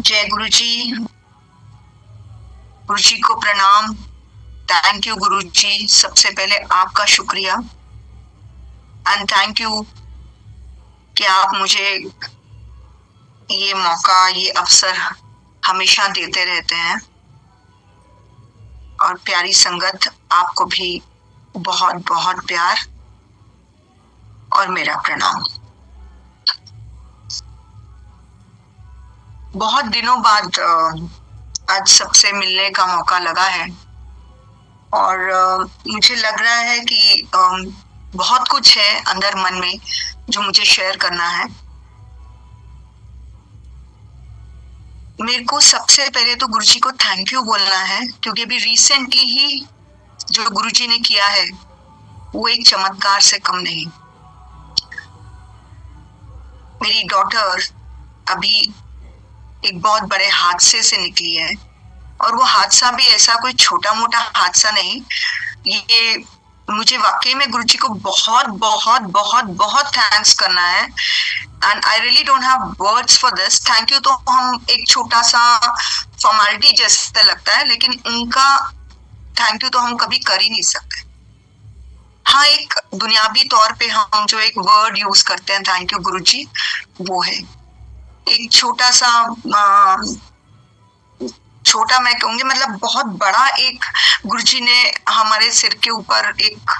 जय गुरु जी। गुरु जी को प्रणाम। थैंक यू गुरु जी, सबसे पहले आपका शुक्रिया एंड थैंक यू कि आप मुझे ये मौका, ये अवसर हमेशा देते रहते हैं। और प्यारी संगत, आपको भी बहुत बहुत प्यार और मेरा प्रणाम। बहुत दिनों बाद आज सबसे मिलने का मौका लगा है और मुझे लग रहा है कि बहुत कुछ है अंदर मन में जो मुझे शेयर करना है। मेरे को सबसे पहले तो गुरुजी को थैंक यू बोलना है, क्योंकि अभी रिसेंटली ही जो गुरुजी ने किया है वो एक चमत्कार से कम नहीं। मेरी डॉटर अभी एक बहुत बड़े हादसे से निकली है, और वो हादसा भी ऐसा कोई छोटा मोटा हादसा नहीं। ये मुझे वाकई में गुरुजी को बहुत बहुत बहुत बहुत थैंक्स करना है and I really don't have words for this. Thank you तो हम एक छोटा सा फॉर्मेलिटी जैसा लगता है, लेकिन उनका थैंक यू तो हम कभी कर ही नहीं सकते। हाँ, एक दुनियावी तौर पे हम जो एक वर्ड यूज करते हैं थैंक यू गुरुजी, वो है एक छोटा सा छोटा मैं कहूंगी, मतलब बहुत बड़ा एक गुरुजी ने हमारे सिर के ऊपर एक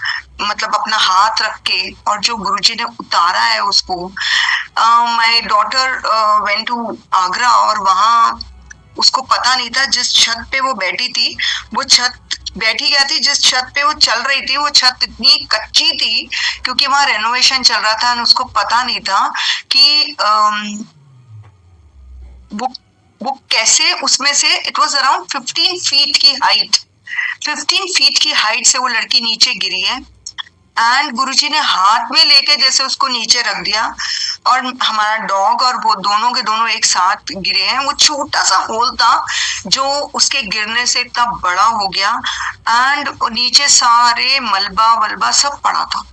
मतलब अपना हाथ रख के और जो गुरुजी ने उतारा है उसको। My daughter went to Agra और वहां उसको पता नहीं था जिस छत पे वो बैठी थी, वो छत बैठी क्या थी, जिस छत पे वो चल रही थी वो छत इतनी कच्ची थी क्योंकि वहां रेनोवेशन चल रहा था और उसको पता नहीं था कि वो कैसे उसमें से इट वाज अराउंड 15 फीट की हाइट, 15 फीट की हाइट से वो लड़की नीचे गिरी है एंड गुरुजी ने हाथ में लेके जैसे उसको नीचे रख दिया और हमारा डॉग और वो दोनों के दोनों एक साथ गिरे हैं। वो छोटा सा होल था जो उसके गिरने से इतना बड़ा हो गया एंड नीचे सारे मलबा वलबा सब पड़ा था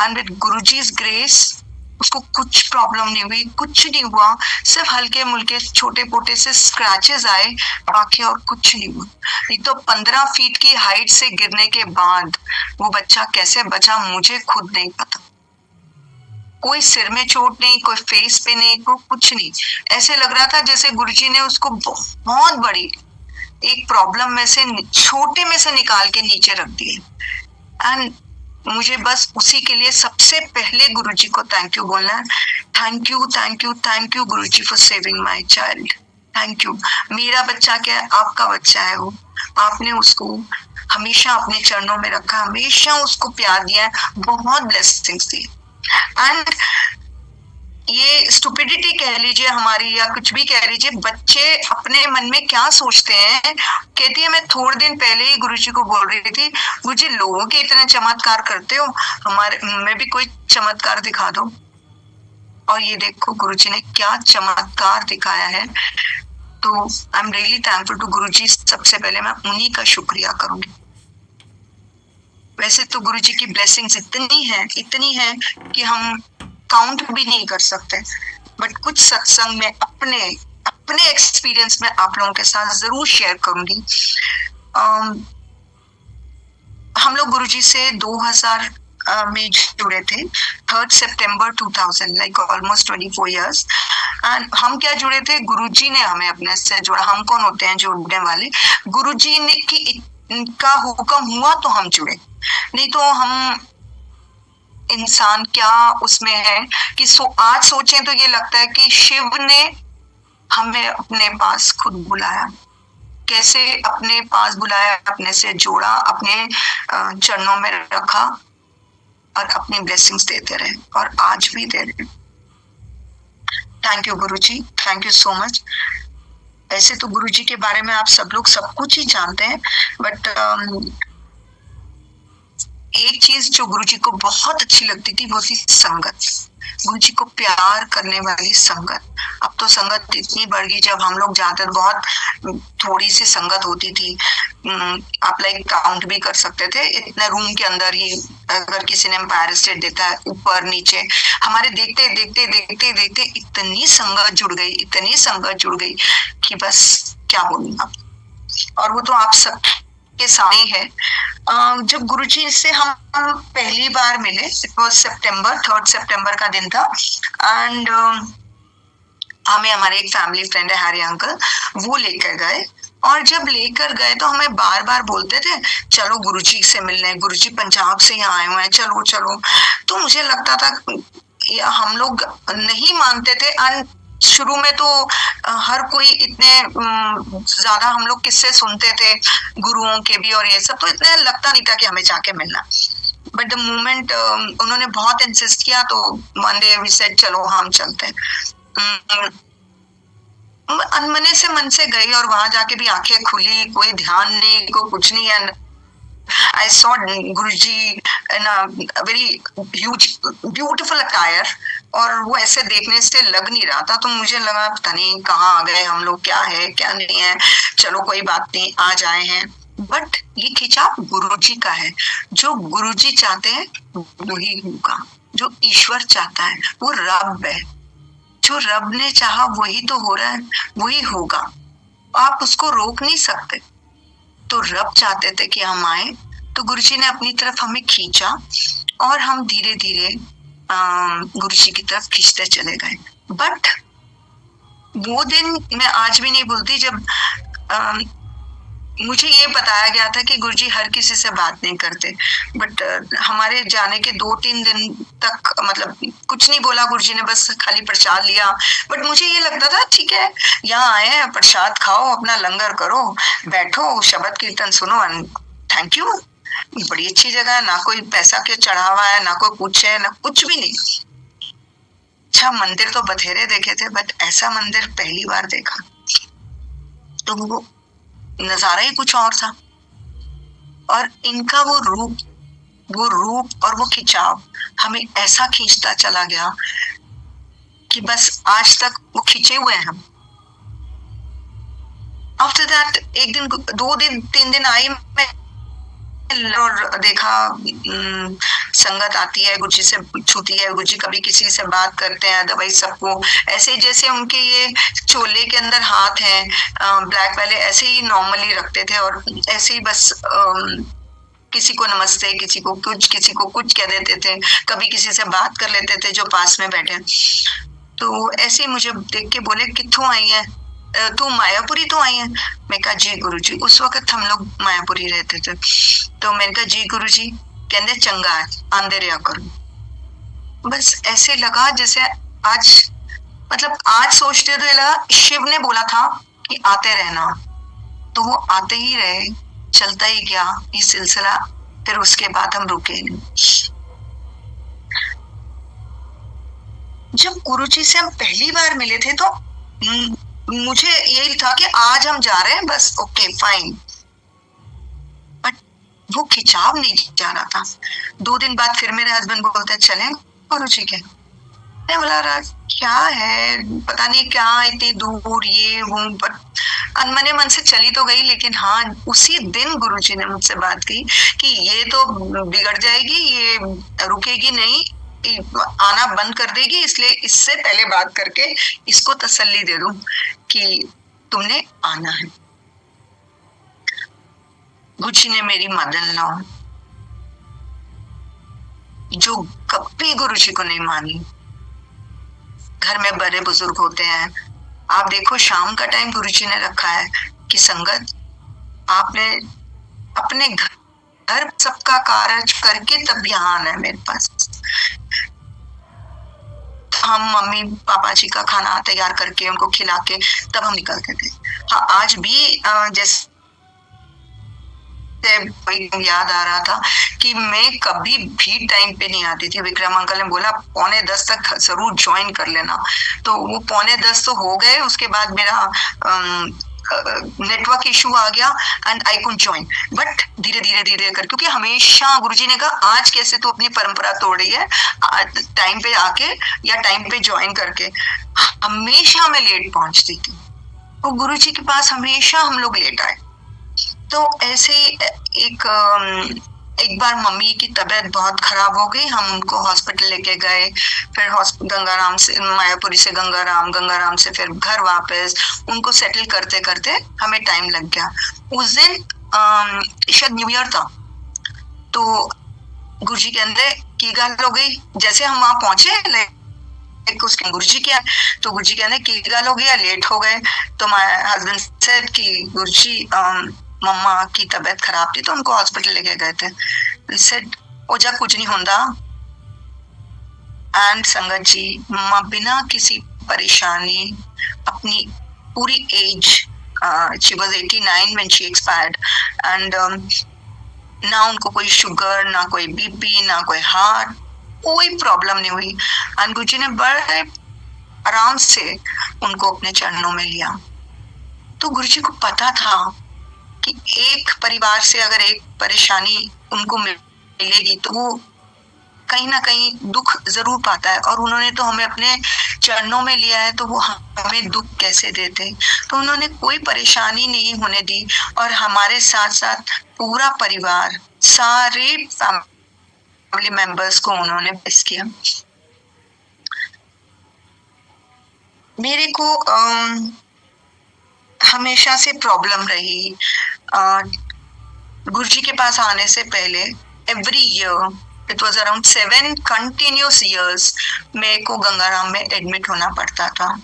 एंड विद गुरुजी's ग्रेस उसको कुछ प्रॉब्लम नहीं हुई, कुछ नहीं हुआ, सिर्फ हल्के मुल्के छोटे पोटे से स्क्रैचेस आए, बाकी और कुछ नहीं हुआ। नहीं तो 15 फीट की हाइट से गिरने के बाद वो बच्चा कैसे बचा मुझे खुद नहीं पता। कोई सिर में चोट नहीं, कोई फेस पे नहीं, कोई कुछ नहीं। ऐसे लग रहा था जैसे गुरुजी ने उसको बहुत बड़ी एक प्रॉब्लम में से छोटे में से निकाल के नीचे रख दिए एंड मुझे बस उसी के लिए सबसे पहले गुरुजी को थैंक यू बोलना है। Thank you thank you thank you Guruji for saving my child. Thank you. मेरा बच्चा क्या है, आपका बच्चा है वो। आपने उसको हमेशा अपने चरणों में रखा, हमेशा उसको प्यार दिया है, बहुत ब्लेसिंग्स दी एंड ये स्टुपिडिटी कह लीजिए हमारी या कुछ भी कह लीजिए, बच्चे अपने मन में क्या सोचते हैं। कहती है मैं थोड़े दिन पहले ही गुरुजी को बोल रही थी, गुरुजी लोगों के इतने चमत्कार करते हो, हमारे में भी कोई चमत्कार दिखा दो। और ये देखो गुरुजी ने क्या चमत्कार दिखाया है। तो I am really thankful to Guruji. सबसे पहले मैं उन्हीं का शुक्रिया करूंगी। वैसे तो गुरुजी की ब्लेसिंग्स इतनी है कि हम काउंट भी नहीं कर सकते, बट कुछ सत्संग में अपने एक्सपीरियंस में आप लोगों के साथ जरूर शेयर करूंगी। हम लोग गुरुजी से 2000 में जुड़े थे, 3 सितंबर 2000, लाइक ऑलमोस्ट 24 इयर्स। एंड हम क्या जुड़े थे, गुरुजी ने हमें अपने से जोड़ा। हम कौन होते हैं जुड़ने वाले, गुरुजी ने की इनका हुक्म हुआ तो हम जुड़े, नहीं तो हम इंसान क्या उसमें है कि आज सोचें तो ये लगता है कि शिव ने हमें अपने पास खुद बुलाया। कैसे अपने पास बुलाया, अपने से जोड़ा, अपने चरणों में रखा और अपनी ब्लेसिंग्स देते रहे और आज भी दे रहे। Thank you Guruji, thank you so much. ऐसे तो गुरुजी के बारे में आप सब लोग सब कुछ ही जानते हैं, बट एक चीज जो गुरुजी को बहुत अच्छी लगती थी वो थी संगत। गुरु जी को प्यार करने वाली संगत। अब तो संगत इतनी बढ़ गई, जब हम लोग जाते तो बहुत थोड़ी सी संगत होती थी। आप लाइक काउंट भी कर सकते थे इतने रूम के अंदर ही। अगर किसी ने एम्पायर स्टेट देता है ऊपर नीचे, हमारे देखते देखते देखते देखते इतनी संगत जुड़ गई, इतनी संगत जुड़ गई कि बस क्या बोलूं। और वो तो आप सब के सामने है। जब गुरुजी से हम पहली बार मिले, इट वाज सितंबर, 3 सितंबर का दिन था। एंड हमें हमारे एक फैमिली फ्रेंड है हैरी अंकल, वो लेकर गए। और जब लेकर गए तो हमें बार बार बोलते थे चलो गुरुजी से मिलने, गुरुजी पंजाब से यहाँ आए हुए हैं, चलो चलो। तो मुझे लगता था हम लोग नहीं मानते थे। शुरू में तो हर कोई इतने ज्यादा हम लोग किस्से सुनते थे गुरुओं के भी और ये सब, तो इतने लगता नहीं था कि हमें जाके मिलना। बट द मोमेंट उन्होंने बहुत इंसिस्ट किया तो वन डे वी सेड चलो हम चलते हैं। अनमने से मन से गई और वहां जाके भी आंखें खुली, कोई ध्यान नहीं, कोई कुछ नहीं है। I saw Guruji in a very huge, beautiful attire, और वो ऐसे देखने से लग नहीं रहा था। तो मुझे लगा पता नहीं कहाँ आ गए हम लोग, क्या है क्या नहीं है, चलो कोई बात नहीं, आज आए हैं। बट ये खिंचाव गुरुजी का है। जो गुरुजी चाहते हैं वही होगा, जो ईश्वर चाहता है वो रब है। जो रब ने चाहा वही तो हो रहा है, वही होगा, आप उसको रोक नहीं सकते। तो रब चाहते थे कि हम आए, तो गुरुजी ने अपनी तरफ हमें खींचा और हम धीरे धीरे गुरुजी की तरफ खींचते चले गए। बट वो दिन मैं आज भी नहीं भूलती जब मुझे ये बताया गया था कि गुरुजी हर किसी से बात नहीं करते। बट हमारे जाने के 2-3 दिन तक मतलब कुछ नहीं बोला गुरुजी ने, बस खाली प्रसाद लिया। बट मुझे ये लगता था ठीक है, यहाँ आए हैं, प्रसाद खाओ, अपना लंगर करो, बैठो, शब्द कीर्तन सुनो, थैंक यू। बड़ी अच्छी जगह है, ना कोई पैसा के चढ़ावा है, ना कोई कुछ है, ना कुछ भी नहीं। अच्छा, मंदिर तो बथेरे देखे थे, बट ऐसा मंदिर पहली बार देखा। तो वो नजारा ही कुछ और था। और इनका वो रूप और वो खिंचाव हमें ऐसा खींचता चला गया कि बस आज तक वो खींचे हुए हैं हम। आफ्टर दैट एक दिन, 2 दिन, 3 दिन आई मैं और देखा संगत आती है, गुरुजी से छूती है, गुरुजी कभी किसी से बात करते हैं, दवाई सबको ऐसे जैसे उनके ये चोले के अंदर हाथ है ब्लैक वाले, ऐसे ही नॉर्मली रखते थे और ऐसे ही बस किसी को नमस्ते, किसी को कुछ कह देते थे, कभी किसी से बात कर लेते थे जो पास में बैठे। तो ऐसे ही मुझे देख के बोले कित्थों आई है तू, मायापुरी तो आई है। मैं कहा जी गुरुजी, उस वक्त हम लोग मायापुरी रहते थे। तो मैंने कहा जी गुरुजी, कहते चंगा है, आंदे रहा करो। बस ऐसे लगा जैसे आज, मतलब आज सोचते तो लगा शिव ने बोला था कि आते रहना, तो वो आते ही रहे, चलता ही गया ये सिलसिला। फिर उसके बाद हम रुके नहीं। जब गुरुजी से हम पहली बार मिले थे तो मुझे यही था कि आज हम जा रहे हैं, बस ओके फाइन। बट वो खिंचाव नहीं जा रहा था। 2 दिन बाद फिर मेरे हस्बैंड बोलते हैं चलें गुरुजी के। मैं बोला रहा क्या है, पता नहीं क्या इतनी दूर ये वो, बट अनमने मन से चली तो गई। लेकिन हाँ, उसी दिन गुरुजी ने मुझसे बात की कि ये तो बिगड़ जाएगी, ये रुकेगी नहीं, आना बंद कर देगी, इसलिए इससे पहले बात करके इसको तसल्ली दे दूं कि तुमने आना है। गुरुजी ने मेरी मदन लाओ, जो कभी गुरुजी को नहीं मानी। घर में बड़े बुजुर्ग होते हैं, आप देखो शाम का टाइम गुरुजी ने रखा है कि संगत आपने अपने घर सबका कार्य करके तब यहाँ आना है मेरे पास। हम मम्मी पापा जी का खाना तैयार करके उनको खिला के तब हम निकलते थे। हाँ, आज भी जैसे याद आ रहा था कि मैं कभी भी टाइम पे नहीं आती थी। विक्रम अंकल ने बोला 9:45 तक जरूर ज्वाइन कर लेना, तो वो 9:45 तो हो गए। उसके बाद मेरा नेटवर्क इशू आ गया and I could join, but धीरे धीरे धीरे कर, क्योंकि हमेशा गुरुजी ने कहा आज कैसे तू अपनी परंपरा तोड़ रही है टाइम पे आके या टाइम पे ज्वाइन करके। हमेशा मैं लेट पहुंचती थी, तो गुरुजी के पास हमेशा हम लोग लेट आए। तो ऐसे एक बार मम्मी की तबीयत बहुत खराब हो गई, हम उनको हॉस्पिटल लेके गए, फिर गंगाराम से मायापुरी से गंगाराम, गंगाराम से फिर घर वापस, उनको सेटल करते करते हमें टाइम लग गया। उस दिन शायद न्यू ईयर था, तो गुरुजी कहते की गल हो गई, जैसे हम वहां पहुंचे उसके गुरुजी क्या, तो गुरुजी कहते की गल हो गया, लेट हो गए। तो माय हस्बैंड सेड कि गुरुजी मम्मा की तबीयत खराब थी तो उनको हॉस्पिटल लेके गए थे। सेड ओजा कुछ नहीं होता। एंड संगत जी, मम्मा बिना किसी परेशानी अपनी पूरी age, she was 89 when she expired, and ना उनको कोई शुगर, ना कोई बीपी, ना कोई हार्ट, कोई प्रॉब्लम नहीं हुई। एंड गुरुजी ने बड़े आराम से उनको अपने चरणों में लिया। तो गुरुजी को पता था कि एक परिवार से अगर एक परेशानी उनको मिलेगी तो वो कहीं ना कहीं दुख जरूर पाता है, और उन्होंने तो हमें अपने चरणों में लिया है, तो वो हमें दुख कैसे देते। तो उन्होंने कोई परेशानी नहीं होने दी, और हमारे साथ साथ पूरा परिवार, सारे फैमिली मेंबर्स को उन्होंने ब्लेस किया। मेरे को हमेशा से प्रॉब्लम रही, गुरुजी के पास आने से पहले every year, it was around 7 continuous years, मेरे को गंगाराम में एडमिट होना पड़ता था।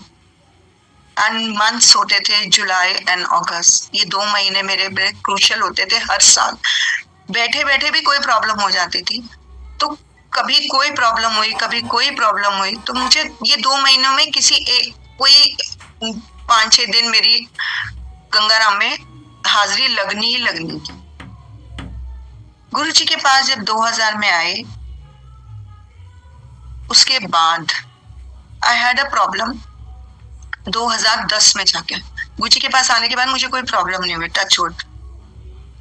एंड मंथ्स होते थे जुलाई एंड अगस्त, ये 2 महीने मेरे बड़े क्रूशियल होते थे हर साल। बैठे बैठे भी कोई प्रॉब्लम हो जाती थी, तो कभी कोई प्रॉब्लम हुई, कभी कोई प्रॉब्लम हुई, तो मुझे ये 2 महीनों में कोई 5-6 दिन मेरी गंगाराम में हाजिरी लगनी ही लगनी थी। गुरुजी के पास जब 2000 में आए, उसके बाद आई हैड अ प्रॉब्लम 2010 में जाके। गुरुजी के पास आने के बाद मुझे कोई प्रॉब्लम नहीं हुई, टच वुड।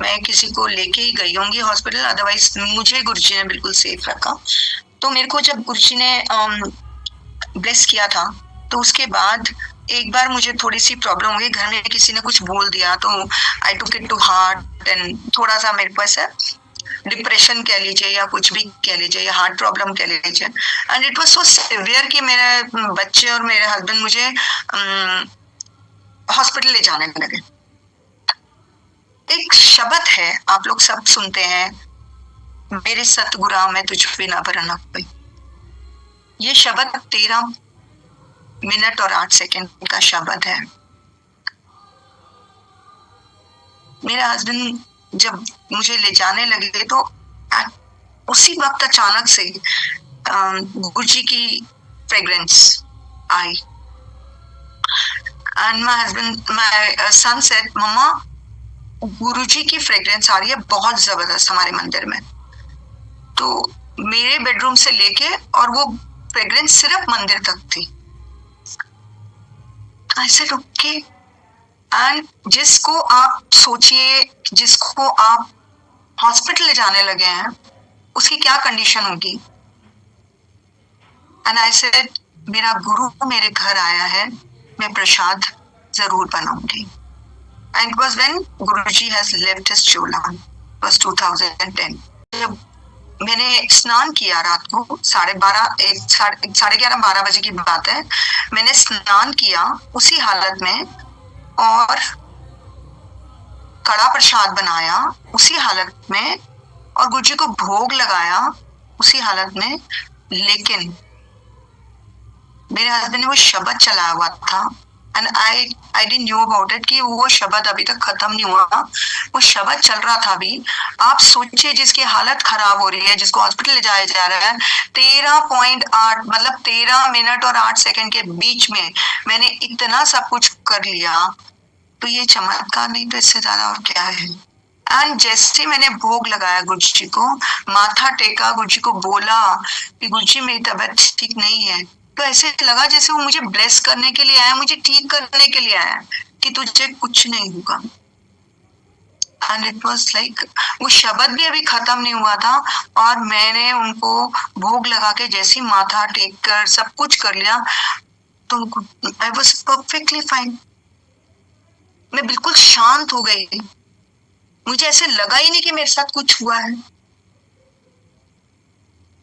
मैं किसी को लेके ही गई होंगी हॉस्पिटल, अदरवाइज मुझे गुरुजी ने बिल्कुल सेफ रखा। तो मेरे को जब गुरुजी ने ब्लेस किया था, तो उसके बाद एक बार मुझे थोड़ी सी प्रॉब्लम हो गई, घर में किसी ने कुछ बोल दिया, तो I took it to heart, and थोड़ा सा मेरे पास है डिप्रेशन कह लीजिए या कुछ भी कह लीजिए, या हार्ट प्रॉब्लम कह लीजिए। And it was so severe कि मेरे बच्चे और मेरे हस्बैंड मुझे हॉस्पिटल ले जाने लगे। एक शब्द है, आप लोग सब सुनते हैं, मेरे सतगुरा में तुझ पे ना बरना कोई। ये शब्द 13 मिनट और 8 सेकंड का शब्द है। मेरा हस्बैंड जब मुझे ले जाने लगे, तो उसी वक्त अचानक से गुरुजी की फ्रेग्रेंस आई, and my son said, mamma Guruji की फ्रेग्रेंस आ रही है बहुत जबरदस्त हमारे मंदिर में। तो मेरे बेडरूम से लेके, और वो फ्रेग्रेंस सिर्फ मंदिर तक थी। I said okay. एंड जिसको आप सोचिए, जिसको आप हॉस्पिटल ले जाने लगे हैं, उसकी क्या कंडीशन होगी। एंड आई सेड, मेरा गुरु मेरे घर आया है, मैं प्रसाद जरूर बनाऊंगी। And it was when Guruji has left his Chola, was 2010। जब मैंने स्नान किया रात को 11:30 12 बजे की बात है, मैंने स्नान किया उसी हालत में, और कड़ा प्रसाद बनाया उसी हालत में, और गुरुजी को भोग लगाया उसी हालत में। लेकिन मेरे हस्बैंड ने वो शब्द चलाया हुआ था, and I didn't knew about it कि वो शब्द अभी तक खत्म नहीं हुआ, वो शब्द चल रहा था अभी। आप सोचिए, जिसकी हालत खराब हो रही है, जिसको हॉस्पिटल ले जाया जा रहा है, 13.8 मतलब 13 मिनट और 8 सेकंड के बीच में मैंने इतना सब कुछ कर लिया। तो ये चमत्कार नहीं तो इससे ज्यादा और क्या है। एंड जैसे मैंने भोग लगाया गुरुजी को, माथा टेका, गुरुजी को बोला कि गुरुजी मेरी तबीयत ठीक नहीं है, तो ऐसे लगा जैसे वो मुझे ब्लेस करने के लिए आया, मुझे ठीक करने के लिए आया। कि तुझे कुछ नहीं होगा। एंड इट वॉज लाइक वो शब्द भी अभी खत्म नहीं हुआ था और मैंने उनको भोग लगा के जैसे माथा टेक कर सब कुछ कर लिया तो आई वॉज परफेक्टली फाइन। मैं बिल्कुल शांत हो गई, मुझे ऐसे लगा ही नहीं कि मेरे साथ कुछ हुआ है।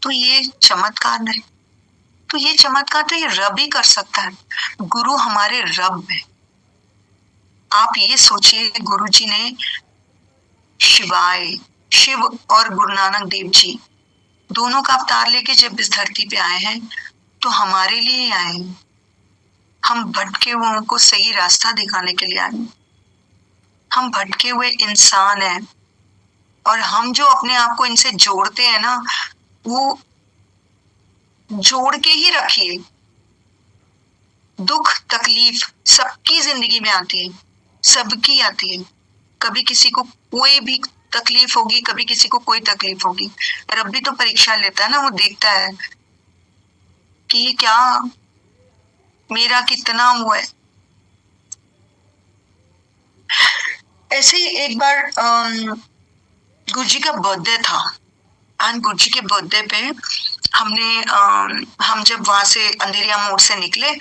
तो ये चमत्कार नहीं, तो ये चमत्कार तो ये रब ही कर सकता है। गुरु हमारे रब है। आप ये सोचिए, गुरु जी ने शिवाय शिव और गुरु नानक देव जी दोनों का अवतार लेके जब इस धरती पे आए हैं तो हमारे लिए आए हैं। हम भटके हुए को सही रास्ता दिखाने के लिए आए हैं। हम भटके हुए इंसान हैं और हम जो अपने आप को इनसे जोड़ते हैं ना, वो जोड़ के ही रखिए। दुख तकलीफ सबकी जिंदगी में आती है, सबकी आती है। कभी किसी को कोई भी तकलीफ होगी, कभी किसी को कोई तकलीफ होगी। रब भी तो परीक्षा लेता है ना, वो देखता है कि क्या मेरा कितना हुआ है। ऐसे ही एक बार गुरु जी का बर्थडे था एंड गुरु जी के बर्थडे पे हम जब वहां से अंधेरिया मोड़ से निकले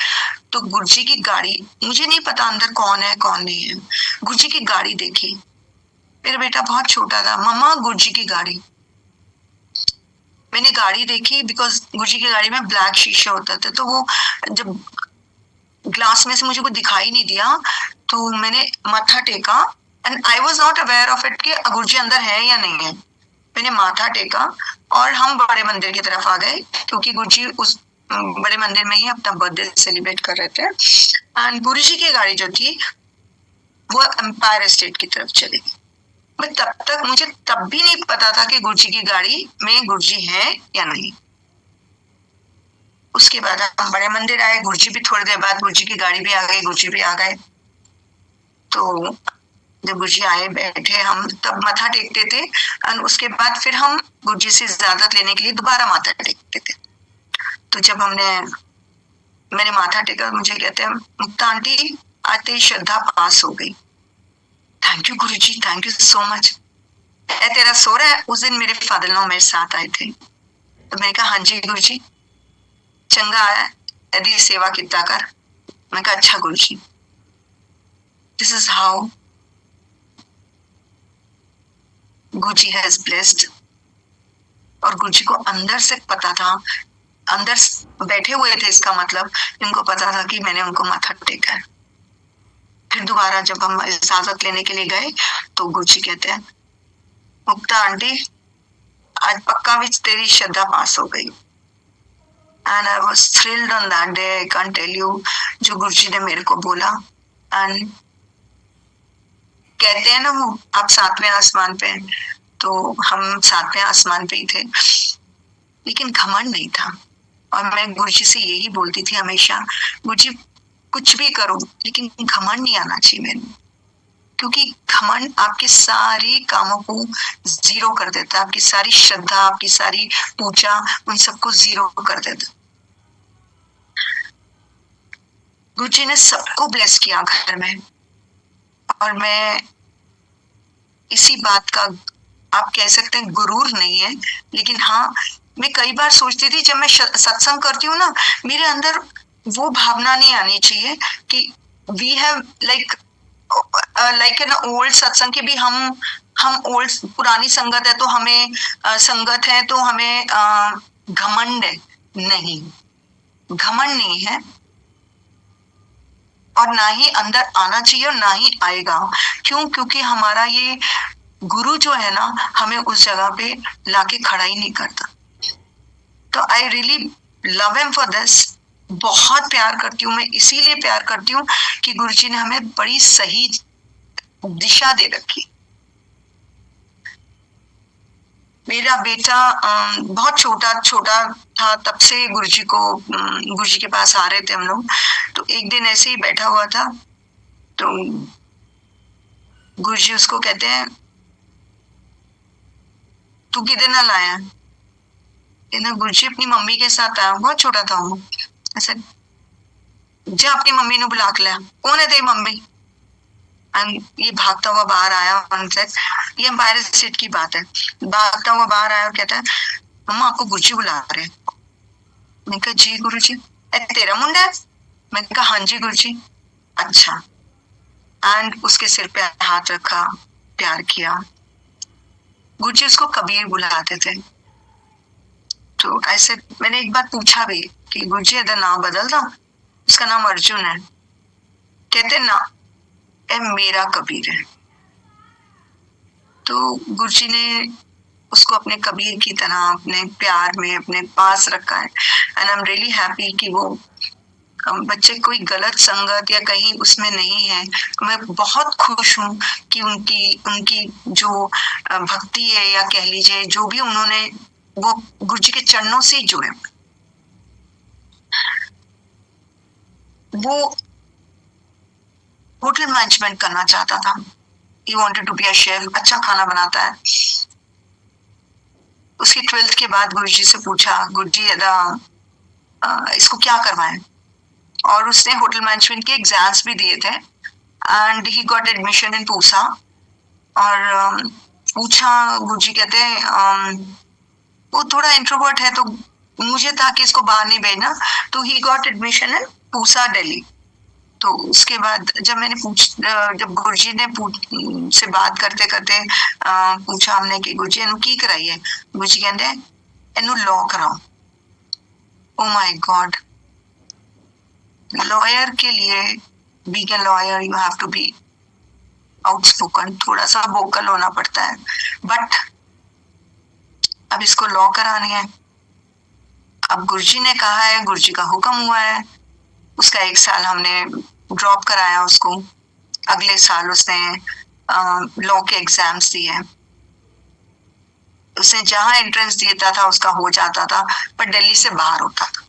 तो गुरु जी की गाड़ी, मुझे नहीं पता अंदर कौन है कौन नहीं है, गुरु जी की गाड़ी देखी। मेरा बेटा बहुत छोटा था, मम्मा गुरु जी की गाड़ी। मैंने गाड़ी देखी बिकॉज गुरु जी की गाड़ी में ब्लैक शीशा होता था, तो वो जब ग्लास में से मुझे कुछ दिखाई नहीं दिया तो मैंने माथा टेका and I was not aware of it कि गुरु जी अंदर है या नहीं है। मैंने माथा टेका और हम बड़े मंदिर की तरफ आ गए क्योंकि गुरु जी उस बड़े मंदिर में ही अपना बर्थडे सेलिब्रेट कर रहे थे। एंड गुरु जी की गाड़ी जो थी वो एम्पायर स्टेट की तरफ चली गई। मैं मुझे तब भी नहीं पता था कि गुरु जी की गाड़ी में गुरु जी है या नहीं। उसके बाद हम बड़े मंदिर आए, गुरु जी भी थोड़ी देर बाद गुरु जी की गाड़ी भी आ गई, गुरु जी भी आ गए। तो जब गुरु जी आए बैठे, हम तब माथा टेकते थे और उसके बाद फिर हम गुरु जी से इजाजत लेने के लिए दोबारा माथा टेकते थे। तो जब मैंने माथा टेका, मुझे कहते हैं मुक्ता आंटी आज तेरी श्रद्धा पास हो गई। Thank you Guru ji, thank you so much. तेरा सो रहा है? उस दिन मेरे फादर इन लॉ मेरे साथ आए थे तो मैंने कहा हाँ जी गुरु जी, चंगा आया यदि सेवा किता कर। मैं कहा अच्छा गुरु जी। This is how Guru ji has blessed. और गुरु जी को अंदर से पता था, अंदर बैठे हुए थे, इसका मतलब इनको पता था कि मैंने उनको माथा टेका है। फिर दोबारा जब हम इजाजत लेने के लिए गए तो गुरु जी कहते हैं मुक्ता आंटी आज पक्का विच तेरी श्रद्धा पास हो गई। And I was thrilled on that day, I can't tell you जो गुरु जी ने मेरे को बोला। एंड कहते हैं ना वो आप सातवें आसमान पे, तो हम सातवें आसमान पे ही थे, लेकिन घमंड नहीं था। और मैं गुरु जी से यही बोलती थी हमेशा, गुरु जी कुछ भी करो लेकिन घमंड नहीं आना चाहिए मेरे में, क्योंकि घमंड आपके सारे कामों को जीरो कर देता है, आपकी सारी श्रद्धा, आपकी सारी पूजा, उन सबको जीरो कर देता। गुरु जी ने सबको ब्लेस किया घर में। और मैं इसी बात का, आप कह सकते हैं गुरूर नहीं है, लेकिन हाँ मैं कई बार सोचती थी जब मैं सत्संग करती हूँ ना, मेरे अंदर वो भावना नहीं आनी चाहिए कि we have like an old satsang के भी हम ओल्ड पुरानी संगत है तो हमें संगत है तो हमें घमंड है। नहीं, घमंड नहीं है और ना ही अंदर आना चाहिए और ना ही आएगा। क्यों? क्योंकि हमारा ये गुरु जो है ना, हमें उस जगह पे लाके खड़ा ही नहीं करता। तो I really love him for this. बहुत प्यार करती हूँ मैं, इसीलिए प्यार करती हूँ कि गुरु जी ने हमें बड़ी सही दिशा दे रखी। मेरा बेटा बहुत छोटा था तब से गुरु जी के पास आ रहे थे हम लोग। तो एक दिन ऐसे ही बैठा हुआ था तो गुरु जी उसको कहते हैं तू किधर ना लाया? गुरु जी अपनी मम्मी के साथ आया, बहुत छोटा था वो। ऐसे जा अपनी मम्मी ने बुला के लाया। कौन है तेरी मम्मी? एंड ये भागता हुआ बाहर आया और ये एम्पायर स्टेट की बात है, भागता हुआ बाहर आया और कहता है मम्मा आपको गुरुजी बुला रहे हैं। मैंने कहा जी गुरुजी। तेरा मुंडा है? मैंने कहा हाँ जी गुरुजी। अच्छा। एंड उसके सिर पे हाथ रखा, प्यार किया। गुरुजी उसको कबीर बुलाते थे। तो ऐसे मैंने एक बार पूछा भी कि गुरुजी अगर नाम बदल दो, उसका नाम अर्जुन है। कहते ना, ए मेरा कबीर है। तो गुरुजी ने उसको अपने कबीर की तरह अपने प्यार में अपने पास रखा है। And I am really happy कि वो बच्चे कोई गलत संगत या कहीं उसमें नहीं है। मैं बहुत खुश हूँ कि उनकी उनकी जो भक्ति है या कह लीजिए जो भी उन्होंने वो गुरुजी के चरणों से ही जुड़े। वो होटल मैनेजमेंट करना चाहता था। He wanted to be a chef, अच्छा खाना बनाता है। उसकी 12th के बाद गुरुजी से पूछा गुरुजी इसको क्या करवाएं, और उसने होटल मैनेजमेंट के एग्जाम्स भी दिए थे and he got admission in Pusa. और पूछा, गुरुजी कहते हैं वो थोड़ा इंट्रोवर्ट है तो मुझे था कि इसको बाहर नहीं भेजना, तो he got admission in Pusa Delhi. तो उसके बाद जब गुरुजी ने से बात करते करते पूछा हमने कि गुरुजी इन्हू की कराई है, गुरुजी कहते इन्हू लॉ कराओ। ओ माय गॉड, लॉयर के लिए being a lawyer you have to be outspoken, थोड़ा सा वोकल होना पड़ता है। बट अब इसको लॉ करानी है। अब गुरुजी ने कहा है, गुरुजी का हुक्म हुआ है। उसका 1 साल हमने ड्रॉप कराया उसको। अगले साल उसने लॉ के एग्जाम्स दिए। उसने जहां एंट्रेंस देता था उसका हो जाता था, पर दिल्ली से बाहर होता था।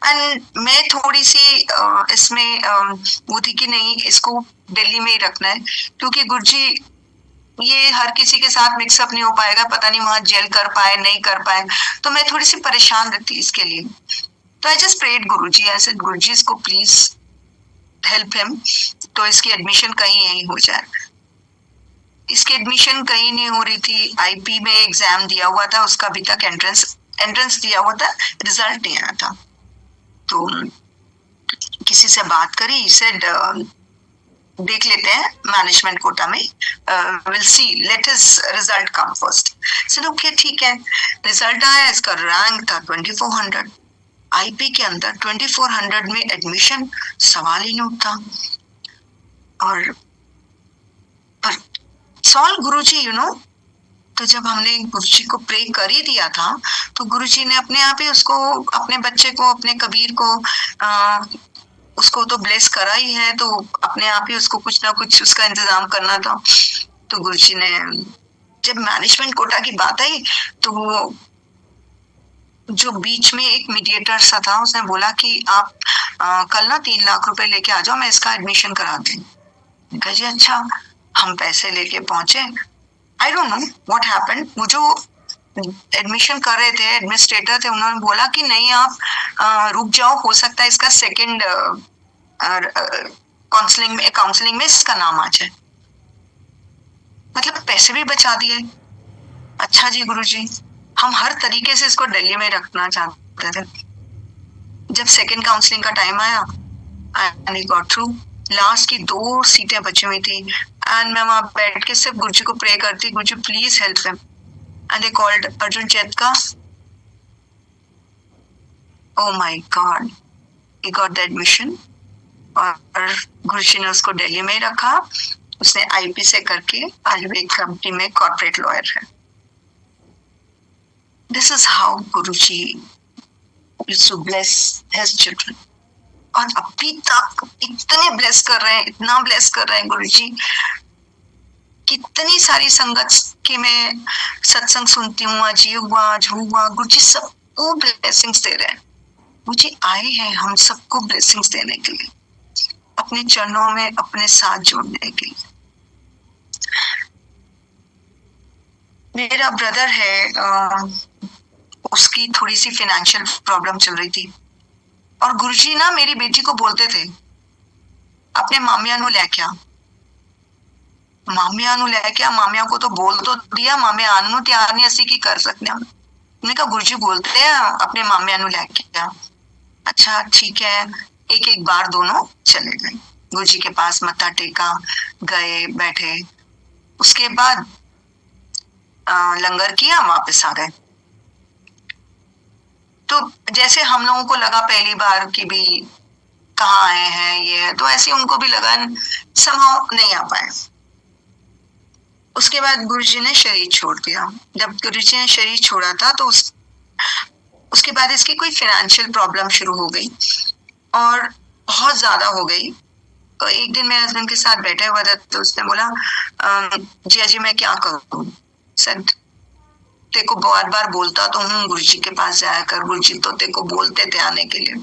एंड मैं थोड़ी सी इसमें वो थी कि नहीं, इसको दिल्ली में ही रखना है, क्योंकि गुरुजी ये हर किसी के साथ मिक्सअप नहीं हो पाएगा, पता नहीं वहां जेल कर पाए नहीं कर पाए, तो मैं थोड़ी सी परेशान रहती इसके लिए। तो I just prayed Guruji, I said Guruji इसको प्लीज हेल्प हिम, तो इसकी एडमिशन कहीं यहीं हो जाए। इसकी एडमिशन कहीं नहीं हो रही थी। आईपी में एग्जाम दिया हुआ था, उसका अभी तक एंट्रेंस दिया हुआ था, रिजल्ट नहीं आया था। तो किसी से बात करी, सेड देख लेते हैं मैनेजमेंट कोटा में, will see, late his result come first. Said okay ठीक है। रिजल्ट आया, इसका रैंक था 2400। आईपी के अंदर 2400 में एडमिशन सवाल ही नहीं उठता। और पर सॉल गुरुजी यू नो, तो जब हमने गुरुजी को प्रे कर ही दिया था, तो गुरुजी ने अपने आप ही उसको, अपने बच्चे को, अपने कबीर को उसको तो ब्लेस करा ही है, तो अपने आप ही उसको कुछ ना कुछ उसका इंतजाम करना था। तो गुरुजी ने जब मैनेजमेंट कोटा की बात आई, तो वो जो बीच में एक मीडिएटर सा था, उसने बोला कि आप कल ना 3 लाख रुपए लेके आ जाओ, मैं इसका एडमिशन करा दूं। कहा जी अच्छा। हम पैसे लेके पहुंचे। I don't know what happened, वो जो एडमिशन कर रहे थे, एडमिनिस्ट्रेटर थे, उन्होंने बोला कि नहीं आप रुक जाओ, हो सकता है इसका सेकंड काउंसलिंग में इसका नाम आ जाए। मतलब पैसे भी बचा दिए। अच्छा जी गुरुजी, हम हर तरीके से इसको दिल्ली में रखना चाहते थे। जब सेकंड काउंसलिंग का टाइम आया and he got through, last की 2 सीटें बची हुई थी एंड मैं वहां बैठ के सिर्फ गुरुजी को प्रे करती, Guruji please help him. And they called Arjun चेतका। Oh my God, he got the admission. और गुरुजी ने उसको दिल्ली में ही रखा। उसने आईपी से करके आज वो एक कंपनी में कॉर्पोरेट लॉयर है। This is how Guruji used to bless his children। और अभी तक इतने ब्लेस कर रहे हैं, इतना ब्लेस कर रहे हैं गुरुजी। कितनी सारी संगत की मैं सत्संग सुनती हूँ, आज ये हुआ आज वो हुआ, गुरुजी सबको ब्लेसिंग्स दे रहे हैं। मुझे आए हैं हम सबको ब्लेसिंग्स देने के लिए, अपने चरणों में अपने साथ जोड़ने के लिए। मेरा ब्रदर है, उसकी थोड़ी सी फाइनेंशियल प्रॉब्लम चल रही थी, और गुरुजी ना मेरी बेटी को बोलते थे अपने मामिया नु लेके आ। मामिया नु लेके आ, मामिया को तो बोल तो दिया, मामिया आनू तैयार नहीं असी की कर सकते हम। मैंने कहा गुरुजी बोलते हैं अपने मामिया नु लेके आ। अच्छा ठीक है, एक एक बार दोनों चले गए गुरुजी के पास, मत्था टेका, गए बैठे। उसके बाद लंगर किया, वापस आ गए। तो जैसे हम लोगों को लगा पहली बार कि भी कहाँ आए हैं ये, तो ऐसे उनको भी लगा, समहाउ नहीं आ पाए। उसके बाद गुरुजी ने शरीर छोड़ दिया। जब गुरुजी ने शरीर छोड़ा था तो उसके बाद इसकी कोई फाइनेंशियल प्रॉब्लम शुरू हो गई और बहुत ज्यादा हो गई। तो एक दिन मेरे हस्बैंड के साथ बैठा हुआ था, तो उसने बोला जिया जी मैं क्या करूं। सर तेरे को बार बार बोलता तो हूँ गुरुजी के पास जाया कर, गुरुजी तो तेरे को बोलते थे आने के लिए।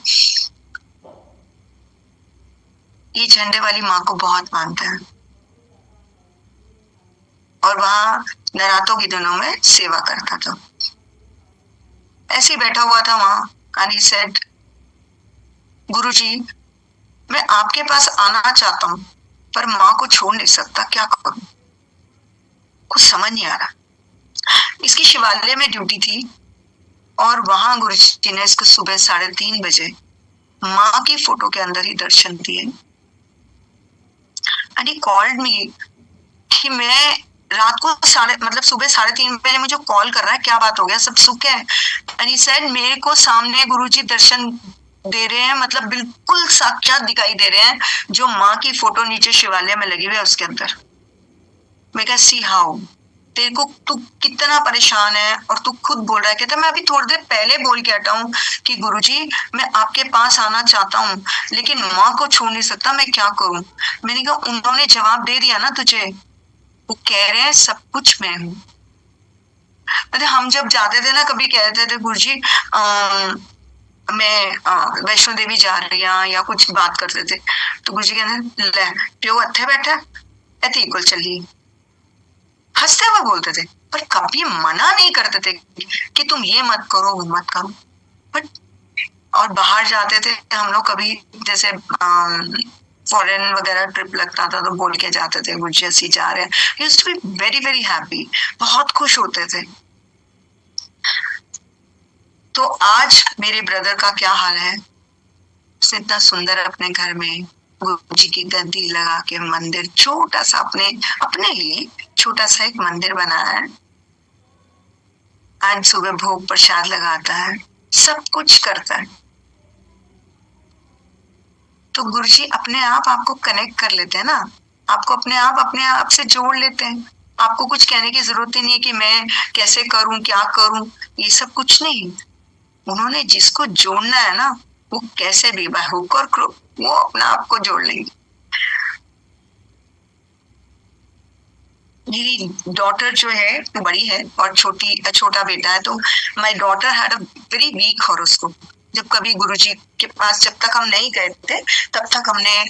ये झंडे वाली माँ को बहुत मानता है और वहां नरातों के दिनों में सेवा करता था। ऐसे ही बैठा हुआ था वहां, and he said, गुरुजी मैं आपके पास आना चाहता हूँ पर माँ को छोड़ नहीं सकता, क्या करूं, कुछ समझ नहीं आ रहा। इसकी शिवालय में ड्यूटी थी और वहां गुरुजी ने इसको सुबह 3:30 बजे माँ की फोटो के अंदर ही दर्शन दिए। एंड ही कॉल्ड मी कि मैं रात को मतलब सुबह 3:30 बजे मुझे कॉल कर रहा है, क्या बात हो गया, सब सुख है। एंड ही सेड मेरे को सामने गुरुजी दर्शन दे रहे हैं, मतलब बिल्कुल साक्षात दिखाई दे रहे हैं, जो माँ की फोटो नीचे शिवालय में लगी हुई है उसके अंदर। मैं कहा सी हाउ, तेरे को तू कितना परेशान है और तू खुद बोल रहा है। कहता मैं अभी थोड़ी देर पहले बोल के हटा हूँ कि गुरुजी मैं आपके पास आना चाहता हूँ लेकिन माँ को छोड़ नहीं सकता, मैं क्या करूं। मैंने कहा उन्होंने जवाब दे दिया ना तुझे, वो कह रहे हैं सब कुछ मैं हूँ। मतलब हम जब जाते थे ना, कभी कहते थे गुरुजी मैं वैष्णो देवी जा रही हूँ या कुछ बात करते थे, तो गुरुजी कहते ले प्यो अथे बैठा ऐसे इक्वल चली, हंसते हुए बोलते थे पर कभी मना नहीं करते थे कि तुम ये मत करो वो मत करो। बट और बाहर जाते थे हम लोग, कभी जैसे फॉरेन वगैरह ट्रिप लगता था तो बोल के जाते थे गुरुजी ऐसी जा रहे हैं, used to be very very happy, बहुत खुश होते थे। तो आज मेरे ब्रदर का क्या हाल है, उसने इतना सुंदर अपने घर में गुरुजी की गद्दी लगा के मंदिर, छोटा सा अपने लिए छोटा सा एक मंदिर बनाया है। आज सुबह भोग प्रसाद लगाता है, सब कुछ करता है। तो गुरुजी अपने आप आपको कनेक्ट कर लेते हैं ना, आपको अपने आप से जोड़ लेते हैं। आपको कुछ कहने की जरूरत ही नहीं है कि मैं कैसे करूं क्या करूं, ये सब कुछ नहीं। उन्होंने जिसको जोड़ना है ना, वो कैसे भी बाय हुक और क्रुक वो अपना आपको जोड़ लेंगे। मेरी डॉटर जो है बड़ी है और छोटा बेटा है, तो my daughter had a very weak horoscope. जब कभी गुरुजी के पास जब तक हम नहीं गए थे तब तक हमने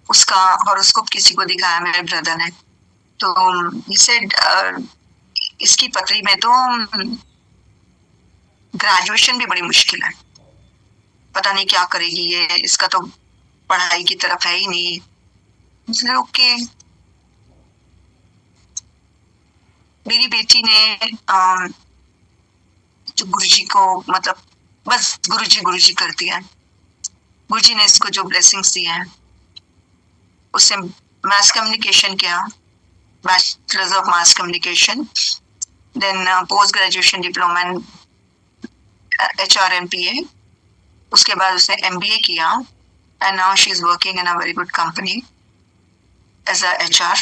उसका हॉरोस्कोप किसी को दिखाया, मेरे ब्रदर ने। तो he said, इसकी पत्री में तो ग्रेजुएशन भी बड़ी मुश्किल है, पता नहीं क्या करेगी ये, इसका तो पढ़ाई की तरफ है ही नहीं। इसलिए ओके, मेरी बेटी ने जो गुरुजी को मतलब बस गुरुजी करती है। गुरुजी ने इसको जो ब्लेसिंग्स दिए हैं, उससे मास कम्युनिकेशन किया, bachelors of mass communication, then post graduation diploma in HRMPA, उसके बाद उसने MBA किया and now she is working in a very good company as a HR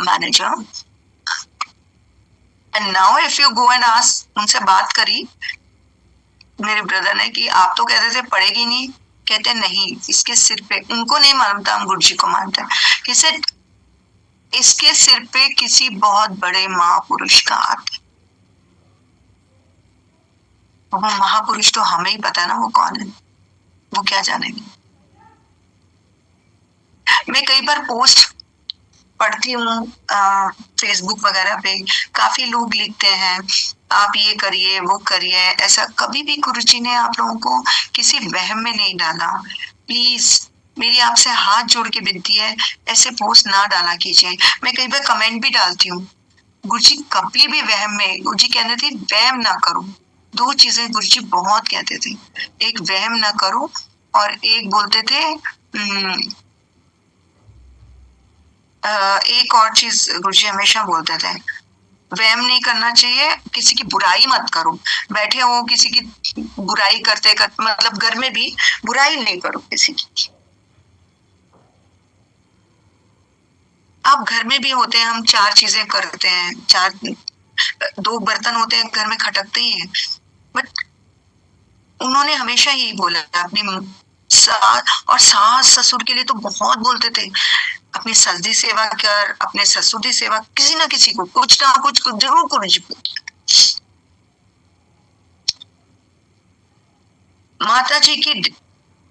manager. And now if you go and ask, उनसे बात करी मेरे brother ने कि आप तो कहते थे पढ़ेगी नहीं, कहते नहीं, इसके सिर पे, उनको नहीं मानता, हम गुरुजी को मानते हैं, किसे इसके सिर पे किसी बहुत बड़े महापुरुष का हाथ है। वो महापुरुष तो हमें ही पता है ना वो कौन है, वो क्या जानेंगे। मैं कई बार पोस्ट पढ़ती हूँ फेसबुक वगैरह पे, काफी लोग लिखते हैं आप ये करिए वो करिए, ऐसा कभी भी गुरुजी ने आप लोगों को किसी वहम में नहीं डाला। प्लीज मेरी आपसे हाथ जोड़ के विनती है, ऐसे पोस्ट ना डाला कीजिए। मैं कई बार कमेंट भी डालती हूँ, गुरुजी कभी भी वहम में, गुरुजी कहते थे वहम ना करो। दो चीजें गुरुजी बहुत कहते थे, एक वहम ना करो और एक बोलते थे एक और चीज गुरुजी हमेशा बोलते थे, वहम नहीं करना चाहिए, किसी की बुराई मत करो। बैठे हो किसी की बुराई करते मतलब घर में भी बुराई नहीं करो किसी की। आप घर में भी होते हैं, हम चार चीजें करते हैं, चार दो बर्तन होते हैं घर में, खटकते ही हैं, बट उन्होंने हमेशा यही बोला अपनी और सास ससुर के लिए तो बहुत बोलते थे, अपनी सस दी सेवा कर, अपने ससुर दी सेवा, किसी ना किसी को कुछ ना कुछ जरूर करो जी। माता जी की,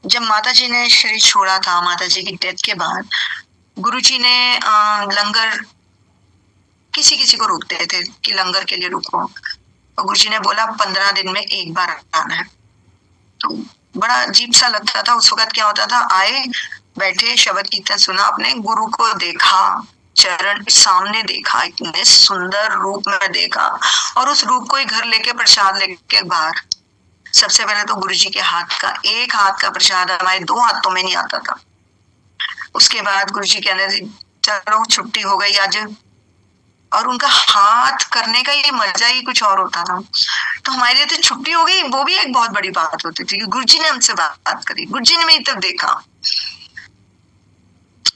जब माता जी ने शरीर छोड़ा था, माता जी की डेथ के बाद गुरुजी ने लंगर किसी किसी को रोकते थे कि लंगर के लिए रुको, और गुरुजी ने बोला 15 दिन में एक बार आना है। तो बड़ा अजीब सा लगता था उस वक्त। क्या होता था, आए बैठे शब्द कीर्तन सुना, अपने गुरु को देखा, चरण सामने देखा, इतने सुंदर रूप में देखा, और उस रूप को ही घर लेके प्रसाद लेके बाहर। सबसे पहले तो गुरुजी के हाथ का, एक हाथ का प्रसाद हमारे दो हाथों में नहीं आता था। उसके बाद गुरुजी कहने थे चलो छुट्टी हो गई आज, और उनका हाथ करने का ये मजा ही कुछ और होता था। तो हमारे लिए तो छुट्टी हो गई, वो भी एक बहुत बड़ी बात होती थी कि गुरुजी ने हमसे बात करी, गुरुजी ने मेरी तरफ देखा।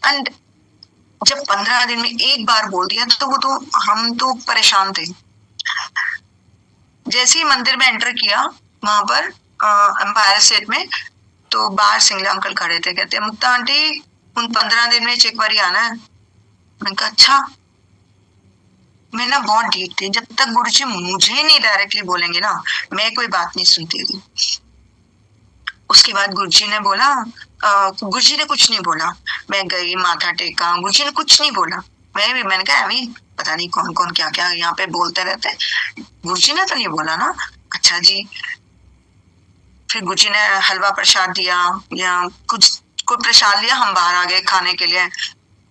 एंड जब 15 दिन में एक बार बोल दिया तो वो तो हम तो परेशान थे। जैसे ही मंदिर में एंटर किया वहां पर एम्पायर स्टेट में, तो बाहर सिंगला अंकल खड़े थे, कहते मुक्ता आंटी उन 15 दिन में एक बार आना है। मैंने कहा अच्छा। मैं ना बहुत डीप थी, जब तक गुरुजी मुझे नहीं डायरेक्टली बोलेंगे ना, मैं कोई बात नहीं सुनती थी। उसके बाद गुरुजी ने बोला, गुरुजी ने कुछ नहीं बोला, मैं गई माथा टेका, गुरुजी ने कुछ नहीं बोला। मैंने कहा अभी पता नहीं कौन कौन क्या क्या यहाँ पे बोलते रहते, गुरुजी ने तो नहीं बोला ना। अच्छा जी। फिर गुरुजी ने हलवा प्रसाद दिया या कुछ कोई प्रसाद लिया, हम बाहर आ गए खाने के लिए।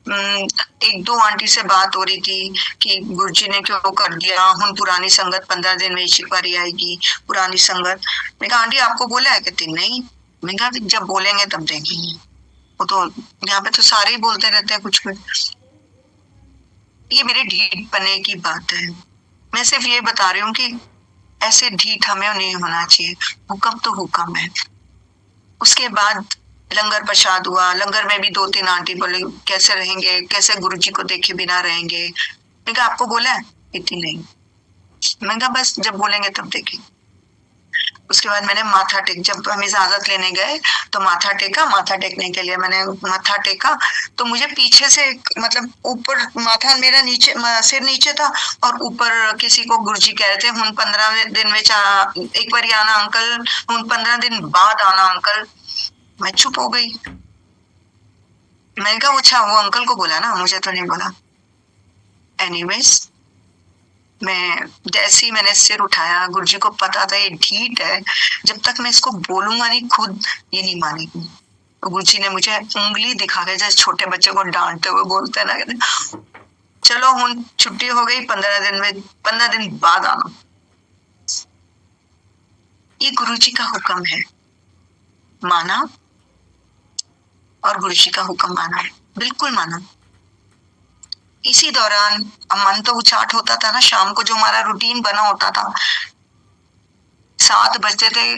एक दो आंटी से बात हो रही थी कि गुरुजी ने क्यों कर दिया, हम पुरानी संगत 15 दिन में एक बार आएगी, पुरानी संगत। मैं कहा आंटी आपको बोला है? कहती नहीं। मैं कहा जब बोलेंगे तब देखेंगे, वो तो यहाँ पे तो सारे ही बोलते रहते हैं कुछ कुछ। ये मेरे ढीठ पने की बात है, मैं सिर्फ ये बता रही हूँ कि ऐसे ढीठ हमें नहीं होना चाहिए, हुक्म तो हुक्म है। उसके बाद लंगर प्रसाद हुआ, लंगर में भी 2-3 आंटी बोले कैसे रहेंगे, कैसे गुरुजी को देखे बिना रहेंगे। मैं कहा आपको बोला है? इतनी नहीं। मैं कहा बस जब बोलेंगे तब देखेंगे। उसके बाद मैंने माथा टेक, जब हम इजाजत लेने गए तो माथा टेका, माथा टेकने के लिए मैंने माथा टेका तो मुझे पीछे से मतलब ऊपर माथा मेरा नीचे, सिर नीचे था, और ऊपर किसी को गुरुजी कह रहे थे हुन 15 दिन में एक बार आना अंकल, हुन 15 दिन बाद आना अंकल। मैं चुप हो गई। मैंने कहा अच्छा वो अंकल को बोला ना, मुझे तो नहीं बोला। एनीवेज मैं जैसे ही मैंने सिर उठाया, गुरुजी को पता था ये ढीठ है, जब तक मैं इसको बोलूंगा नहीं खुद ये नहीं मानेगी। तो गुरुजी ने मुझे उंगली दिखा के, जैसे छोटे बच्चे को डांटते हुए बोलते हैं ना, कहते चलो हुन छुट्टी हो गई, 15 दिन में 15 दिन बाद आना। ये गुरुजी का हुक्म है, माना, और गुरुजी का हुक्म माना है, बिल्कुल माना। इसी दौरान मन तो उचाट होता था ना, शाम को जो हमारा रूटीन बना होता था, 7 बजते थे,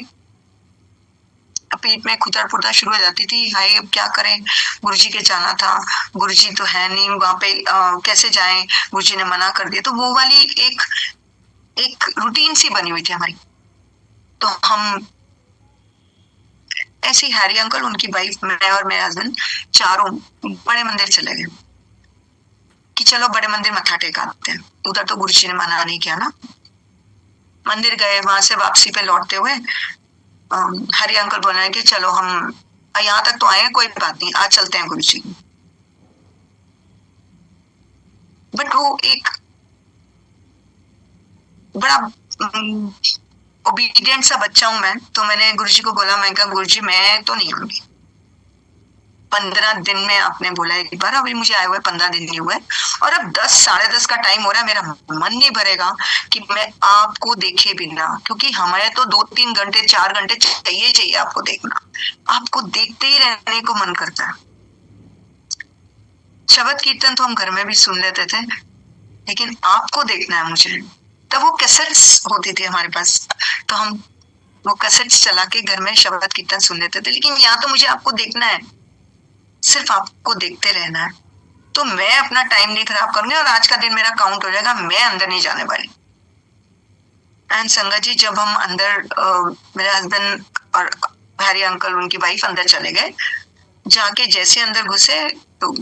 पेट में खुदर फुदर शुरू हो जाती थी, हाय अब क्या करें, गुरुजी के जाना था, गुरुजी तो है नहीं वहां पे, कैसे जाएं, गुरुजी ने मना कर दिया। तो वो वाली एक एक रूटीन सी बनी हुई थी हमारी। तो हम ऐसे ही हैरी अंकल, उनकी वाइफ, मैं और मेरे हस्बैंड चारों बड़े मंदिर चले गए कि चलो बड़े मंदिर मत्था टेक आते हैं। उधर तो गुरुजी ने मना नहीं किया ना। मंदिर गए, वहां से वापसी पे लौटते हुए हरि अंकल बोल रहे हैं कि चलो हम यहाँ तक तो आए हैं, कोई बात नहीं आज चलते हैं गुरुजी। बट वो एक बड़ा ओबीडियंट सा बच्चा हूं मैं, तो मैंने गुरुजी को बोला, मैं कहा गुरुजी मैं तो नहीं आऊंगी। 15 दिन में आपने बोला एक बार, अभी मुझे आए हुए 15 दिन नहीं हुए, और अब 10 साढ़े 10 का टाइम हो रहा है, मेरा मन नहीं भरेगा कि मैं आपको देखे बिना, क्योंकि हमें तो 2-3 घंटे 4 घंटे चाहिए आपको देखना, आपको देखते ही रहने को मन करता है। शब्द कीर्तन तो हम घर में भी सुन लेते थे, लेकिन आपको देखना है मुझे। तब वो कैसेट्स होती थी हमारे पास, तो हम वो कैसेट्स चला के घर में शब्द कीर्तन सुन लेते थे, लेकिन यहाँ तो मुझे आपको देखना है, सिर्फ आपको देखते रहना है। तो मैं अपना टाइम नहीं खराब करूंगी और आज का दिन मेरा काउंट हो जाएगा, मैं अंदर नहीं जाने वाली। एंड संगत जी, जब हम अंदर मेरे हस्बैंड और हरी अंकल उनकी वाइफ अंदर चले गए, जाके जैसे अंदर घुसे तो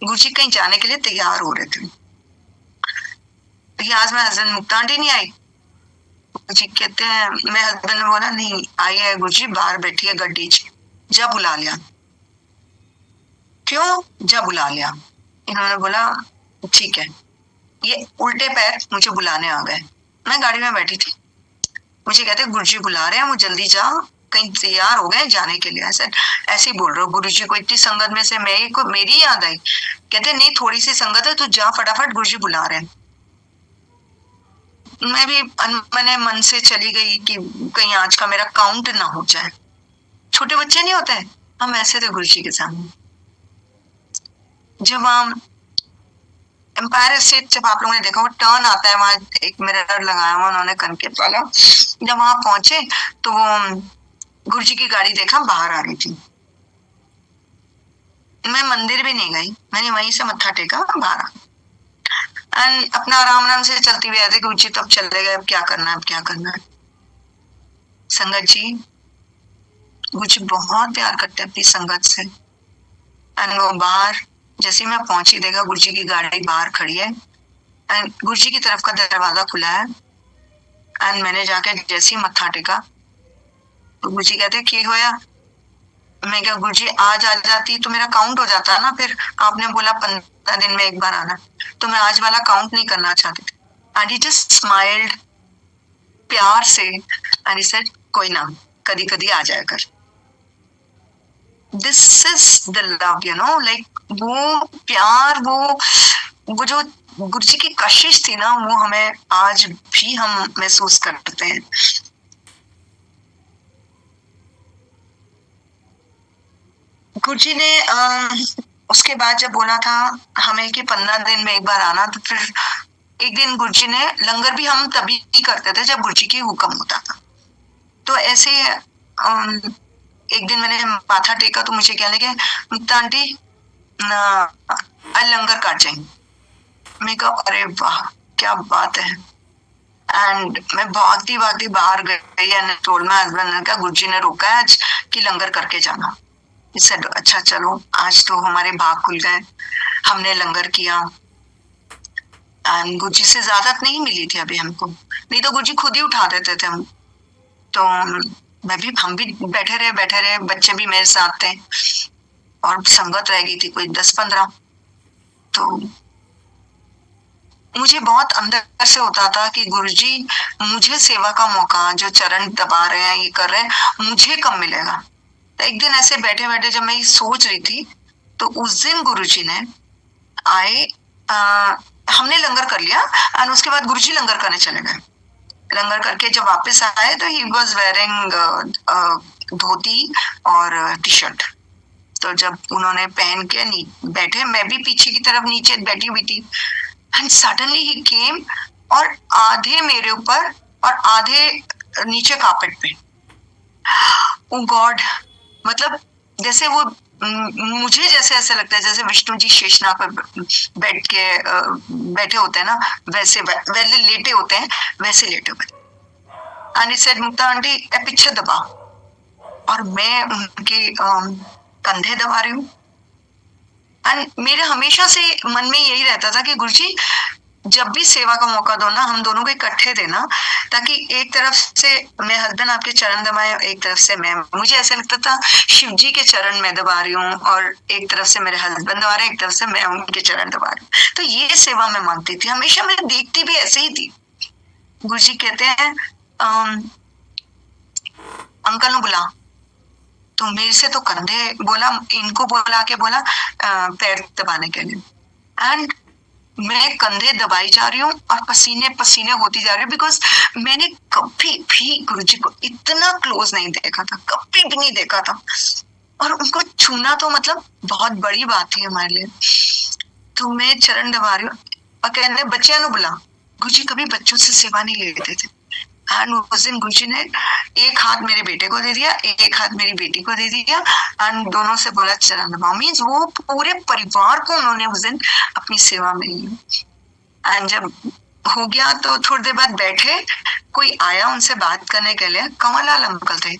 गुरुजी कहीं जाने के लिए तैयार हो रहे थे। आज मेरे हस्बैंड मुक्ता आंटी नहीं आई, जी कहते हैं, मेरे हस्बैंड ने बोला नहीं आई है गुरुजी, बाहर बैठी है गड्डी च, जा बुला लिया। क्यों जा बुला लिया? इन्होंने बोला ठीक है। ये उल्टे पैर मुझे बुलाने आ गए, मैं गाड़ी में बैठी थी, मुझे कहते गुरुजी बुला रहे हैं, वो जल्दी जा, कहीं तैयार हो गए जाने के लिए। ऐसे ही बोल रहे हो, गुरुजी को इतनी संगत में से मैं को मेरी याद आई, कहते नहीं थोड़ी सी संगत है, तू जा फटाफट, गुरुजी बुला रहे हैं। मैं भी अनमने मन से चली गई कि कहीं आज का मेरा काउंट ना हो जाए। छोटे बच्चे नहीं होते, हम ऐसे थे गुरुजी के सामने। जब हम एम्पायर स्टेट, जब आप लोगों ने देखा वो टर्न आता है, वहां एक मिरर लगाया हुआ उन्होंने कनकेत वाला, जब वहां पहुंचे तो वो गुरुजी की गाड़ी देखा बाहर आ रही थी। मैं मंदिर भी नहीं गई, मैंने वहीं से मत्था टेका बाहर आ, एंड अपना आराम आराम से चलती हुई आते गुरुजी तब चले गए, अब क्या करना है, अब क्या करना है। संगत जी, गुरुजी बहुत प्यार करते हैं अपनी संगत से। एंड वो बाहर जैसे मैं पहुंची, देखा गुरुजी की गाड़ी बाहर खड़ी है एंड गुरुजी की तरफ का दरवाजा खुला है, एंड मैंने जाके जैसे ही मत्था टेका तो गुरुजी कहते कि होया? मैं क्या गुरुजी आज आ जाती तो मेरा काउंट हो जाता ना, फिर आपने बोला 15 दिन में एक बार आना, तो मैं आज वाला काउंट नहीं करना चाहती थी। एंड ही जस्ट स्माइल्ड प्यार से एंड ही सेड कोई ना, कदी कदी आ जाया कर। This is the love, you know, like वो प्यार, वो जो गुरुजी की कशिश थी ना, वो हमें आज भी हम महसूस करते हैं। गुरुजी ने उसके बाद जब बोला था हमें कि 15 दिन में एक बार आना, तो फिर एक दिन गुरुजी ने लंगर भी हम तभी करते थे जब गुरुजी की हुक्म होता था। तो ऐसे एक दिन मैंने माथा टेका तो मुझे कहने लगे मुक्ता आंटी लंगर काट जाएंगे। मैं कहा अरे वाह क्या बात है। एंड मैं भागती भागती बाहर गई एंड टोल्ड माय हस्बैंड ने कहा गुरुजी ने रोका है आज कि लंगर करके जाना। इससे अच्छा चलो आज तो हमारे भाग खुल गए, हमने लंगर किया। एंड गुरुजी से इजाजत नहीं मिली थी अभी हमको, नहीं तो गुरुजी खुद ही उठा देते थे हम। तो हम भी बैठे रहे, बच्चे भी मेरे साथ थे और संगत रह गई थी कोई 10-15। तो मुझे बहुत अंदर से होता था कि गुरुजी मुझे सेवा का मौका, जो चरण दबा रहे हैं, ये कर रहे हैं, मुझे कब मिलेगा। तो एक दिन ऐसे बैठे बैठे जब मैं ये सोच रही थी तो उस दिन गुरुजी ने आए, हमने लंगर कर लिया और उसके बाद गुरुजी लंगर करने चले गए। लंगर करके जब वापस आए तो ही वॉज वेयरिंग धोती और टी शर्ट। तो जब उन्होंने पहन के बैठे, मैं भी पीछे की तरफ नीचे बैठी हुई थी, एंड सडनली ही केम और आधे मेरे ऊपर और आधे नीचे कार्पेट पे। ओ गॉड, मतलब जैसे वो मुझे जैसे ऐसा लगता है जैसे विष्णु जी शेषनाग पर बैठ के बैठे होते हैं ना, वैसे लेटे होते हैं, वैसे लेटे हुए। And he said Mukta aunty पीछे दबा, और मैं उनके कंधे दबा रही हूँ। एंड मेरे हमेशा से मन में यही रहता था कि गुरुजी जब भी सेवा का मौका दो ना, हम दोनों को इकट्ठे देना, ताकि एक तरफ से मेरे हस्बैंड आपके चरण दबाए, एक तरफ से मैं, मुझे ऐसा लगता था शिव जी के चरण में दबा रही हूँ और एक तरफ से मेरे हस्बैंड दबा रहे हैं, एक तरफ से मैं उनके चरण दबा रही हूँ। तो ये सेवा मैं मानती थी, हमेशा मैं देखती भी ऐसे ही थी। गुरुजी कहते हैं अंकल नु बुला, तो मेरे से तो कंधे बोला, इनको बोला के बोला पैर दबाने के लिए, एंड मैं कंधे दबाई जा रही हूँ और पसीने पसीने होती जा रही हूँ, बिकॉज मैंने कभी भी गुरुजी को इतना क्लोज नहीं देखा था, कभी भी नहीं देखा था, और उनको छूना तो मतलब बहुत बड़ी बात थी हमारे लिए। तो मैं चरण दबा रही हूँ और कहने बच्चियां नु बुला। गुरुजी कभी बच्चों से सेवा नहीं लेते थे, एंड उस दिन गुरुजी ने एक हाथ मेरे बेटे को दे दिया, एक हाथ मेरी बेटी को दे दिया, एंड दोनों से बोला चरण दबाओ। मीन्स वो पूरे परिवार को उन्होंने उस दिन अपनी सेवा में लिया। एंड जब हो गया तो थोड़ी देर बाद बैठे, कोई आया उनसे बात करने के लिए, कंवरलाल अंकल थे,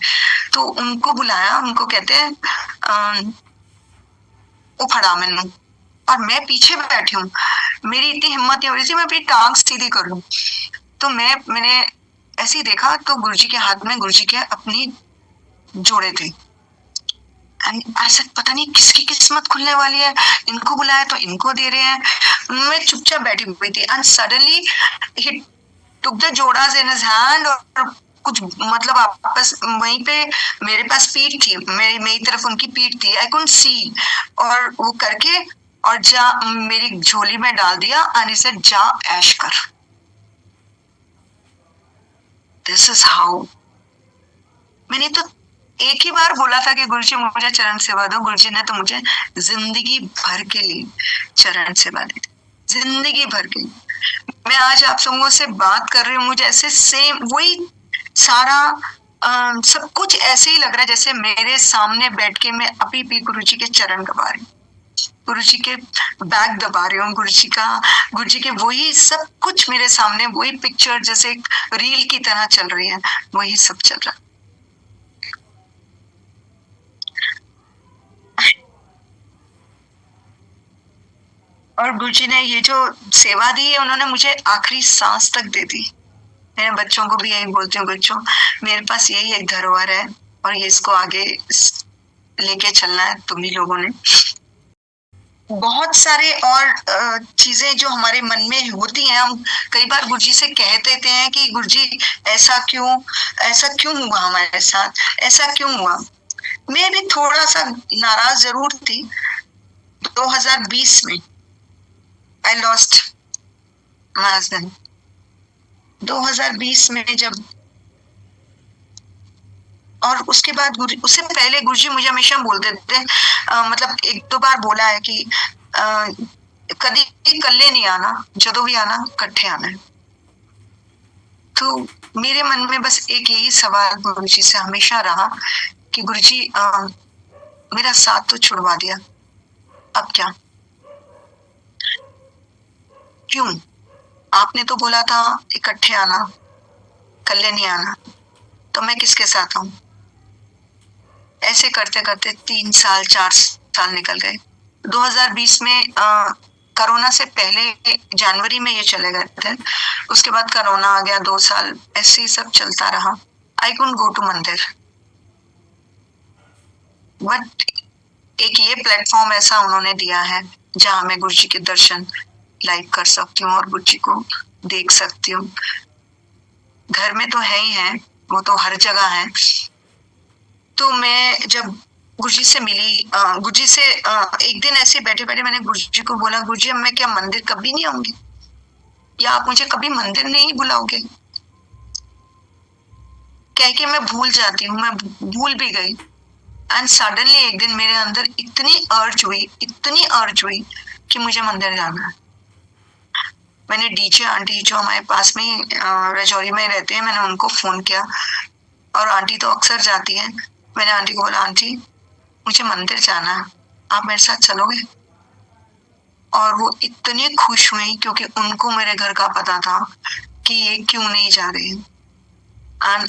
तो उनको बुलाया, उनको कहते हैं उफड़ा मैनू, और मैं पीछे बैठी हूँ, मेरी इतनी हिम्मत नहीं हो रही थी मैं अपनी टांग सीधी कर लूं। तो मैंने ऐसे ही देखा तो गुरुजी के हाथ में गुरुजी के अपनी जोड़े थे, ऐसा पता नहीं किसकी किस्मत खुलने वाली है, इनको बुलाया तो इनको दे रहे हैं। मैं चुपचाप बैठी हुई थी, and suddenly he took the जोड़ास इन हिज हैंड, और कुछ मतलब आपस वहीं पे मेरे पास पीठ थी, मेरी तरफ उनकी पीठ थी, आई कुडंट सी, और वो करके और जा मेरी झोली में डाल दिया, एंड से जा ऐश कर। This is how. मैंने तो एक ही बार बोला था कि गुरुजी मुझे चरण सेवा दो, गुरुजी ने तो मुझे जिंदगी भर के लिए चरण सेवा दी, जिंदगी भर के लिए। मैं आज आप सबों से बात कर रही हूँ, मुझे ऐसे सेम वही सारा सब कुछ ऐसे ही लग रहा है जैसे मेरे सामने बैठ के मैं अभी भी गुरुजी के चरण दबा रही हूँ, गुरुजी के बैग दबा रही हूँ, गुरुजी के वही सब कुछ मेरे सामने, वही पिक्चर जैसे एक रील की तरह चल रही है, वही सब चल रहा है। और गुरुजी ने ये जो सेवा दी है, उन्होंने मुझे आखिरी सांस तक दे दी। मैं बच्चों को भी यही बोलती हूँ, बच्चों मेरे पास यही एक धरोहर है और ये इसको आगे लेके चलना है तुम ही लोगों ने। बहुत सारे और चीजें जो हमारे मन में होती हैं, हम कई बार गुरुजी से कह देते हैं कि गुरुजी ऐसा क्यों हुआ हमारे साथ, ऐसा क्यों हुआ। मैं भी थोड़ा सा नाराज जरूर थी। 2020 में आई लॉस्ट माय हस्बैंड। 2020 में जब, और उसके बाद उससे पहले गुरुजी मुझे हमेशा बोलते थे, मतलब एक दो बार बोला है कि कभी कल्ले नहीं आना, जदों भी आना कट्ठे आना है। तो मेरे मन में बस एक यही सवाल गुरुजी से हमेशा रहा कि गुरुजी मेरा साथ तो छुड़वा दिया, अब क्या, क्यों? आपने तो बोला था इकट्ठे आना, कल्ले नहीं आना, तो मैं किसके साथ आऊं? ऐसे करते करते 3 साल 4 साल निकल गए। 2020 में कोरोना से पहले जनवरी में ये चले गए थे, उसके बाद कोरोना आ गया, 2 साल ऐसे ही सब चलता रहा। आई कुडंट गो टू मंदिर, बट एक ये प्लेटफॉर्म ऐसा उन्होंने दिया है जहां मैं गुरुजी के दर्शन लाइव कर सकती हूँ और गुरुजी को देख सकती हूँ। घर में तो है ही है, वो तो हर जगह है। तो मैं जब गुरुजी से मिली, गुरुजी से एक दिन ऐसे बैठे बैठे मैंने गुरुजी को बोला, गुरुजी अब मैं क्या मंदिर कभी नहीं आऊंगी, या आप मुझे कभी मंदिर नहीं बुलाओगे? कह के मैं भूल जाती हूँ, मैं भूल भी गई। एंड सडनली एक दिन मेरे अंदर इतनी अर्ज हुई कि मुझे मंदिर जाना है। मैंने डीजे आंटी जो हमारे पास में रजौरी में रहते हैं, मैंने उनको फोन किया, और आंटी तो अक्सर जाती है। मैंने आंटी को बोला, आंटी मुझे मंदिर जाना है, आप मेरे साथ चलोगे? और वो इतनी खुश हुई क्योंकि उनको मेरे घर का पता था कि ये क्यों नहीं जा रहे हैं।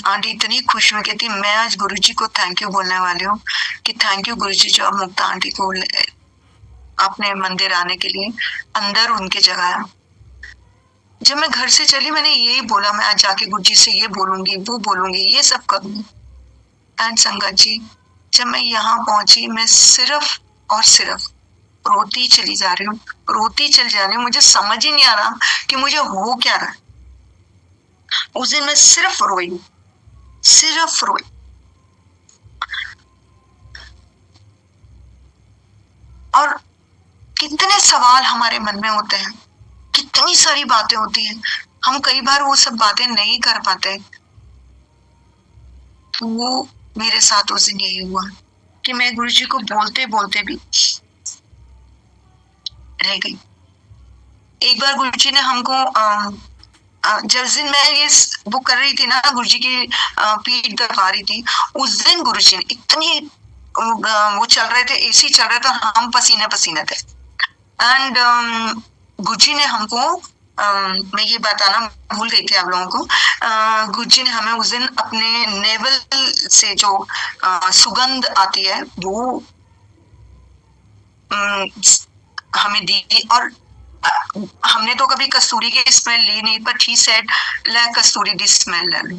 आंटी इतनी खुश हुई, कहती मैं आज गुरुजी को थैंक यू बोलने वाली हूँ कि थैंक यू गुरुजी जो अब मुक्ता आंटी को अपने मंदिर आने के लिए अंदर उनके जगह। जब मैं घर से चली मैंने यही बोला, मैं आज जाके गुरुजी से ये बोलूंगी, वो बोलूंगी, ये सब करूंगी। एंड संगत जी, जब मैं यहाँ पहुंची, मैं सिर्फ और सिर्फ रोती चली जा रही हूँ, मुझे समझ ही नहीं आ रहा कि मुझे हो क्या रहा है। उस दिन मैं सिर्फ रोई। और कितने सवाल हमारे मन में होते हैं, कितनी सारी बातें होती हैं, हम कई बार वो सब बातें नहीं कर पाते। तो वो मेरे साथ उस दिन यही हुआ कि मैं गुरुजी को बोलते बोलते भी रह गई। एक बार गुरुजी ने हमको जिस दिन मैं ये बुक कर रही थी ना, गुरुजी की पीठ दबा रही थी, उस दिन गुरुजी ने इतनी वो चल रहे थे, एसी चल रहा था, हम पसीने पसीने थे। एंड गुरुजी ने हमको मैं ये बताना भूल गई थी आप लोगों को, गुरुजी ने हमें उस दिन अपने नेवल से जो सुगंध आती है वो हमें दी, और हमने तो कभी कस्तूरी की स्मेल ली नहीं, बट ही सेड ले कस्तूरी दी स्मेल ले लो।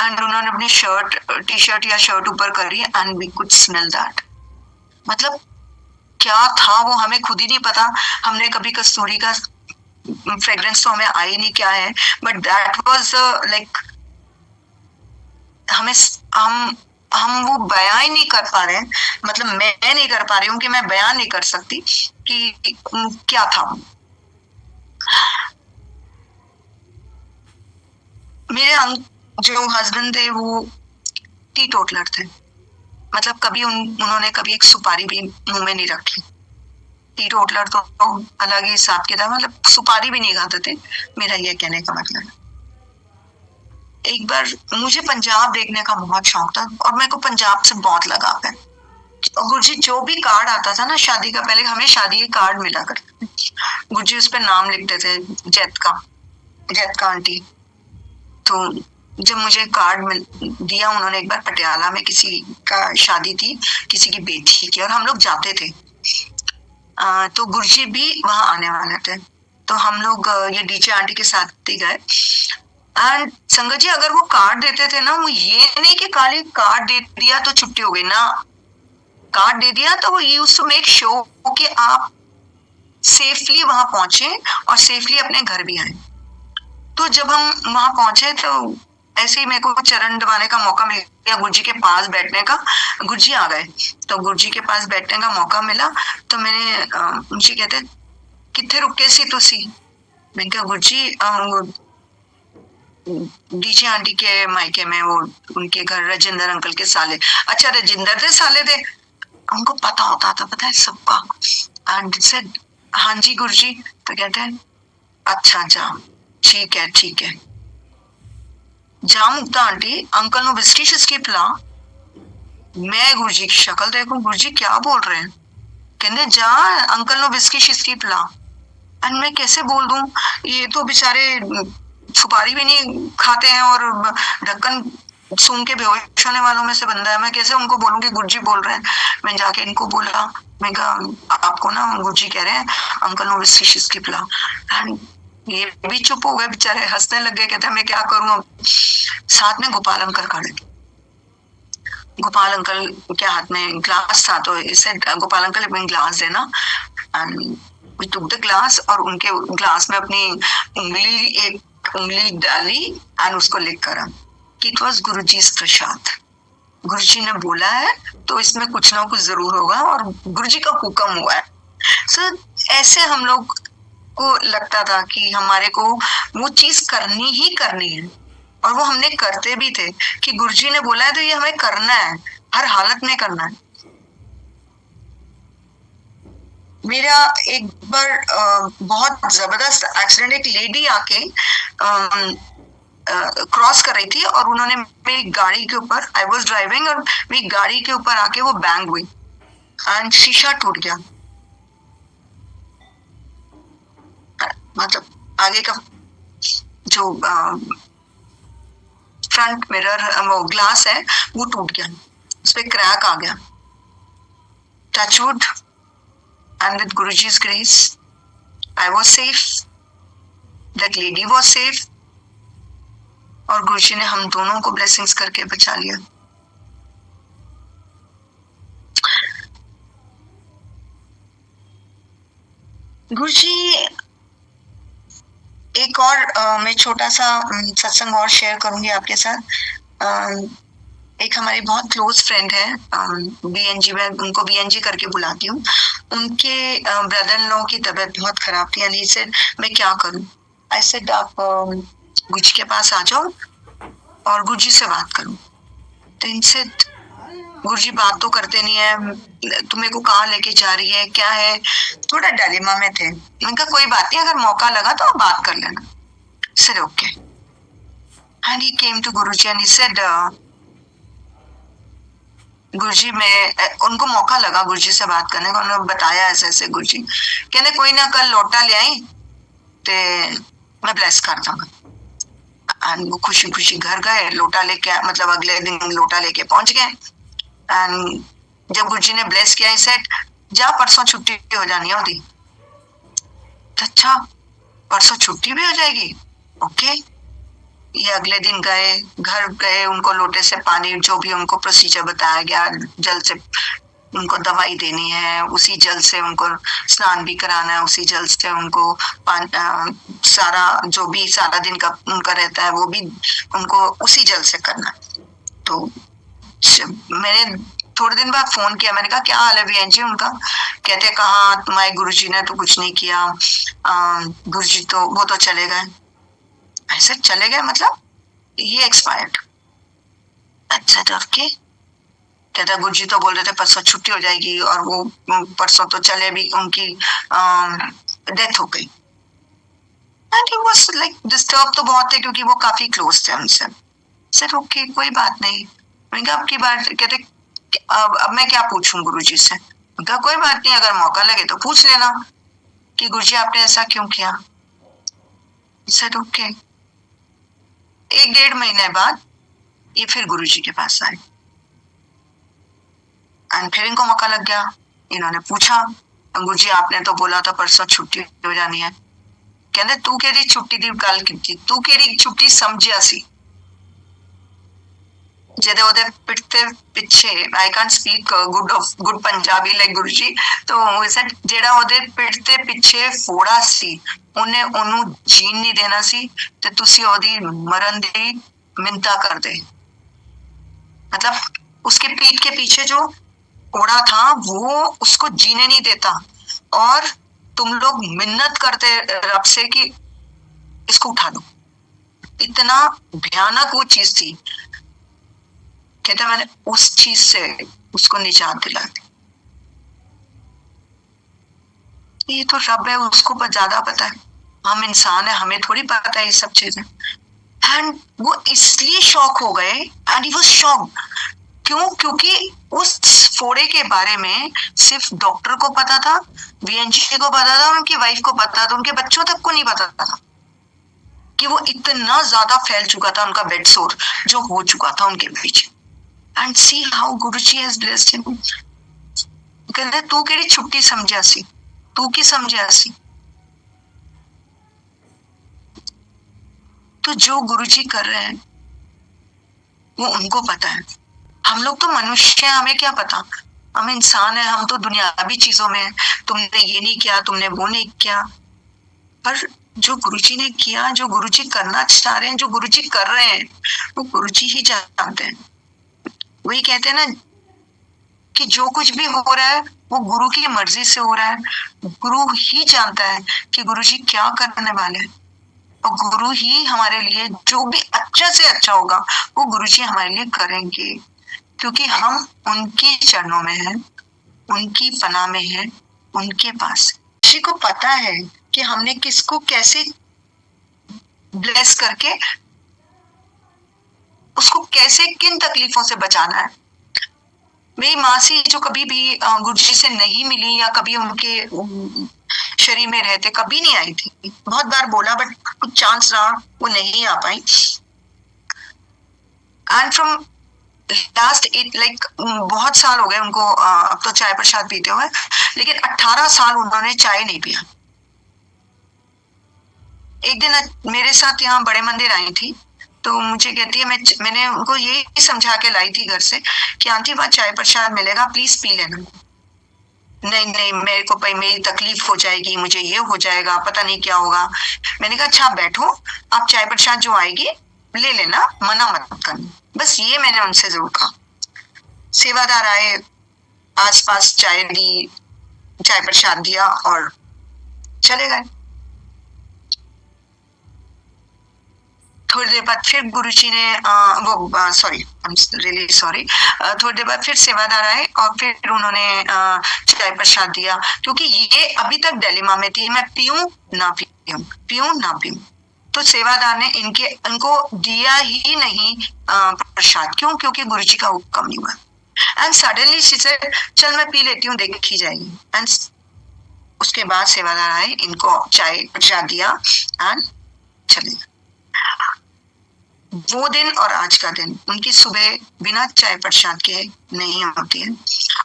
एंड उन्होंने अपनी टी शर्ट या शर्ट ऊपर करी and we could smell that. मतलब क्या था वो हमें खुद ही नहीं पता, हमने कभी कस्तूरी का फ्रेग्रेंस तो हमें आ ही नहीं क्या है, बट दैट वाज लाइक हम वो बयां ही नहीं कर पा रहे हैं, मतलब मैं नहीं कर पा रही हूँ कि मैं बयान नहीं कर सकती कि क्या था। मेरे जो हस्बैंड थे वो टी टोटलर थे, मतलब कभी उन्होंने कभी एक सुपारी भी मुंह में नहीं रखी। टी टोटलर तो अलग ही हिसाब के था, मतलब सुपारी भी नहीं खाते थे, मेरा ये कहने का मतलब। एक बार मुझे पंजाब देखने का बहुत शौक था और मेरे को पंजाब से बहुत लगाव है। गुरुजी जो भी कार्ड आता था ना शादी का, पहले हमें शादी के कार्ड मिला करते थे, गुरुजी उस पर नाम लिखते थे, जैतका आंटी। तो जब मुझे कार्ड दिया उन्होंने, एक बार पटियाला में किसी का शादी थी, किसी की बेटी की, और हम लोग जाते थे, तो गुरुजी भी वहां आने वाले थे, तो हम लोग ये डीजे आंटी के साथ ही गए। एंड संगत जी अगर वो कार्ड देते थे ना, वो ये नहीं कि खाली कार्ड दे दिया तो छुट्टी हो गई ना, कार्ड दे दिया तो वो यूज्ड टू मेक श्योर कि आप सेफली वहां पहुंचे और सेफली अपने घर भी आए। तो जब हम वहां पहुंचे तो ऐसे ही मेरे को चरण दबाने का मौका मिल गया, गुरुजी के पास बैठने का, गुरुजी आ गए तो गुरुजी के पास बैठने का मौका मिला। तो मैंने मुझे कहते कितने रुके सी तुसी, मैंने कहा गुरुजी डीजे आंटी के मायके में, वो उनके घर राजेंद्र अंकल के साले। अच्छा राजेंद्र के साले थे, हमको पता होता था, पता है सबका। एंड सेड हाँ जी गुरुजी, तो कहते हैं अच्छा जा ठीक है ठीक है, जा मुक्ता आंटी अंकल नो बिस्की शिस्की पिला। मैं गुरुजी की शक्ल देखूं, गुरुजी क्या बोल रहे हैं, कहते जा अंकल नो बिस्की शिस्की पिला। एंड मैं कैसे बोल दूं, ये तो बेचारे सुपारी भी नहीं खाते हैं और ढक्कन सूंघ के बेहोश होने वालों में से बंदा है, मैं कैसे उनको बोलूं कि गुरुजी बोल रहे हैं। मैं जाके इनको बोला, मैं कहा आपको ना गुरुजी कह रहे हैं अंकल नो बिस्की शिस्की पिला। एंड ये भी चुप हो गए बेचारे, हंसने लग गए, कहते मैं क्या करूं अब। साथ में गोपाल अंकल खड़े, गोपाल अंकल के हाथ में ग्लास था, तो इसे गोपाल अंकल अपनी ग्लास देना, and we took the glass, और उनके ग्लास में अपनी एक उंगली डाली एंड उसको लिख कर कि इट वॉज गुरुजी प्रसाद, गुरुजी ने बोला है तो इसमें कुछ ना कुछ जरूर होगा और गुरुजी का हुक्म हुआ है। सो ऐसे हम लोग को लगता था कि हमारे को वो चीज करनी ही करनी है, और वो हमने करते भी थे कि गुरुजी ने बोला है तो ये हमें करना है, हर हालत में करना है। मेरा एक बार बहुत जबरदस्त एक्सीडेंट, एक लेडी आके क्रॉस कर रही थी और उन्होंने मेरी गाड़ी के ऊपर, आई वॉज ड्राइविंग, और मेरी गाड़ी के ऊपर आके वो बैंग हुई एंड शीशा टूट गया, मतलब आगे का जो फ्रंट मिरर वो ग्लास है वो टूट गया, उस पर क्रैक आ गया। Touch wood and with Guruji's grace I was safe, that lady was safe, और गुरुजी ने हम दोनों को ब्लेसिंग्स करके बचा लिया। गुरुजी एक और मैं छोटा सा सत्संग और शेयर करूंगी आपके साथ। एक हमारी बहुत क्लोज फ्रेंड है, बीएनजी में, उनको बीएनजी करके बुलाती हूँ। उनके ब्रदर इन लॉ की तबीयत बहुत खराब थी एंड ही सेड मैं क्या करूँ। आई सेड आप गुरुजी के पास आ जाओ और गुरुजी से बात करो। तो इनसे गुरुजी बात तो करते नहीं है, तुम्हें को कहाँ लेके जा रही है, क्या है, थोड़ा डायलेमा में थे। उनका कोई बात नहीं, अगर मौका लगा तो आप बात कर लेना। Sir okay. And he came to Guruji and he said Guruji मैं, उनको मौका लगा गुरुजी से बात करने का, उन्होंने बताया ऐसे ऐसे। गुरुजी कहने कोई ना, कल लोटा ले आई ते मैं ब्लेस कर दूंगा। एंड वो खुशी खुशी घर गए, लोटा लेके, मतलब अगले दिन लोटा लेके पहुंच गए। एंड जब गुरुजी ने ब्लेस किया, सेट जा परसों छुट्टी हो जानी है ओदी। अच्छा परसों छुट्टी भी हो जाएगी, ओके। ये अगले दिन गए, घर गए, उनको लोटे से पानी, जो भी उनको प्रोसीजर बताया गया, जल से उनको दवाई देनी है, उसी जल से उनको स्नान भी कराना है, उसी जल से उनको सारा जो भी सारा दिन का उनका रहता है वो भी उनको उसी जल से करना है। तो मैंने थोड़े दिन बाद फोन किया, मैंने कहा क्या हाल है बहन जी उनका। कहते कहा तुम्हारे गुरुजी ने तो कुछ नहीं किया, गुरुजी तो वो तो चले गए। ऐसे चले गए मतलब ये एक्सपायर्ड। अच्छा तो ओके। कहता गुरुजी तो बोल रहे थे परसों छुट्टी हो जाएगी और वो परसों तो चले भी, उनकी डेथ हो गई। And he was like disturb तो बहुत थे क्योंकि वो काफी क्लोज थे हमसे। सर ओके कोई बात नहीं। मैंने कहा आपकी बात, कहते अब मैं क्या पूछूं गुरुजी से। मैंने कहा कोई बात नहीं, अगर मौका लगे तो पूछ लेना कि गुरुजी आपने ऐसा क्यों किया। Sir okay. 1-1.5 महीने बाद ये फिर गुरुजी के पास आए एंड फिर इनको मौका लग गया। इन्होंने पूछा गुरुजी आपने तो बोला था परसों छुट्टी हो जानी है। कहते तू केड़ी छुट्टी दी गल की, तू केड़ी छुट्टी समझिया सी जेदे ओदे पिटते पिछे। I can't speak good Punjabi like Guruji. तो जेड़ा ओदे पिटते पिछे फोड़ा सी, ਉਹਨੇ ਉਹਨੂੰ जीन नहीं देना सी ते तुसी ओदी मरण दी मिन्नता कर दे। मतलब उसके पीठ के पीछे जो फोड़ा था वो उसको जीने नहीं देता और तुम लोग मिन्नत करते रब से कि इसको उठा दो। इतना भयानक वो चीज थी। कहता मैंने उस चीज से उसको निजात दिला दी। ये तो रब है, उसको ज्यादा पता है, हम इंसान है, हमें थोड़ी पता है ये सब चीजें। एंड वो इसलिए शॉक हो गए एंड ही वाज शॉक। क्यों? क्योंकि उस फोड़े के बारे में सिर्फ डॉक्टर को पता था, वीएनजी को पता था, उनकी वाइफ को पता था, उनके बच्चों तक को नहीं पता था कि वो इतना ज्यादा फैल चुका था, उनका बेड सोर जो हो चुका था उनके पीछे। And see how Guruji has blessed him. कहते तू केड़ी छुट्टी समझिया सी, तू की समझिया सी। तो जो गुरुजी कर रहे हैं वो उनको पता है। हम लोग तो मनुष्य हैं, हमें क्या पता, हम इंसान है, हम तो दुनियावी चीजों में है। तुमने ये नहीं किया, तुमने वो नहीं किया, पर जो गुरुजी ने किया, जो गुरुजी करना चाह रहे हैं, जो गुरुजी कर रहे हैं, वो गुरुजी ही जानते हैं। वही कहते हैं ना कि जो कुछ भी हो रहा है वो गुरु की मर्जी से हो रहा है। गुरु ही जानता है कि गुरुजी क्या करने वाले हैं और गुरु ही हमारे लिए जो भी अच्छा से अच्छा होगा वो गुरुजी हमारे लिए करेंगे, क्योंकि हम उनके चरणों में हैं, उनकी पनाह में हैं, उनके पास। किसी को पता है कि हमने किसको कैसे ब्लेस करके उसको कैसे किन तकलीफों से बचाना है। मेरी माँ सी जो कभी भी गुरुजी से नहीं मिली या कभी उनके शरीर में रहते कभी नहीं आई थी, बहुत बार बोला बट कुछ चांस रहा वो नहीं आ पाई। एंड फ्रॉम लास्ट बहुत साल हो गए उनको अब तो चाय प्रसाद पीते हुए, लेकिन 18 साल उन्होंने चाय नहीं पिया। एक दिन मेरे साथ यहाँ बड़े मंदिर आई थी तो मुझे कहती है, मैंने उनको यही समझा के लाई थी घर से कि आंटी वहां चाय प्रसाद मिलेगा, प्लीज पी लेना। नहीं नहीं मेरे को भाई मेरी तकलीफ हो जाएगी, मुझे ये हो जाएगा, पता नहीं क्या होगा। मैंने कहा अच्छा बैठो, आप चाय प्रसाद जो आएगी ले लेना, मना मत करना, बस ये मैंने उनसे जरूर कहा। सेवादार आए, आसपास चाय दी, चाय प्रसाद दिया और चले गए। थोड़ी देर बाद फिर गुरुजी ने रियली सॉरी, थोड़ी देर बाद फिर सेवादार आए और फिर उन्होंने चाय प्रसाद दिया, क्योंकि ये अभी तक डिलेमा में थी, मैं पीऊं ना पीऊं। तो सेवादार ने इनको दिया ही नहीं प्रसाद। क्यों? क्योंकि गुरुजी का हुक्म नहीं हुआ। एंड सडनली शी सेड, चल मैं पी लेती हूँ, देखी जाएगी। एंड उसके बाद सेवादार आए, इनको चाय प्रसाद दिया एंड चले गए। वो दिन और आज का दिन, उनकी सुबह बिना चाय प्रसाद के नहीं होती है।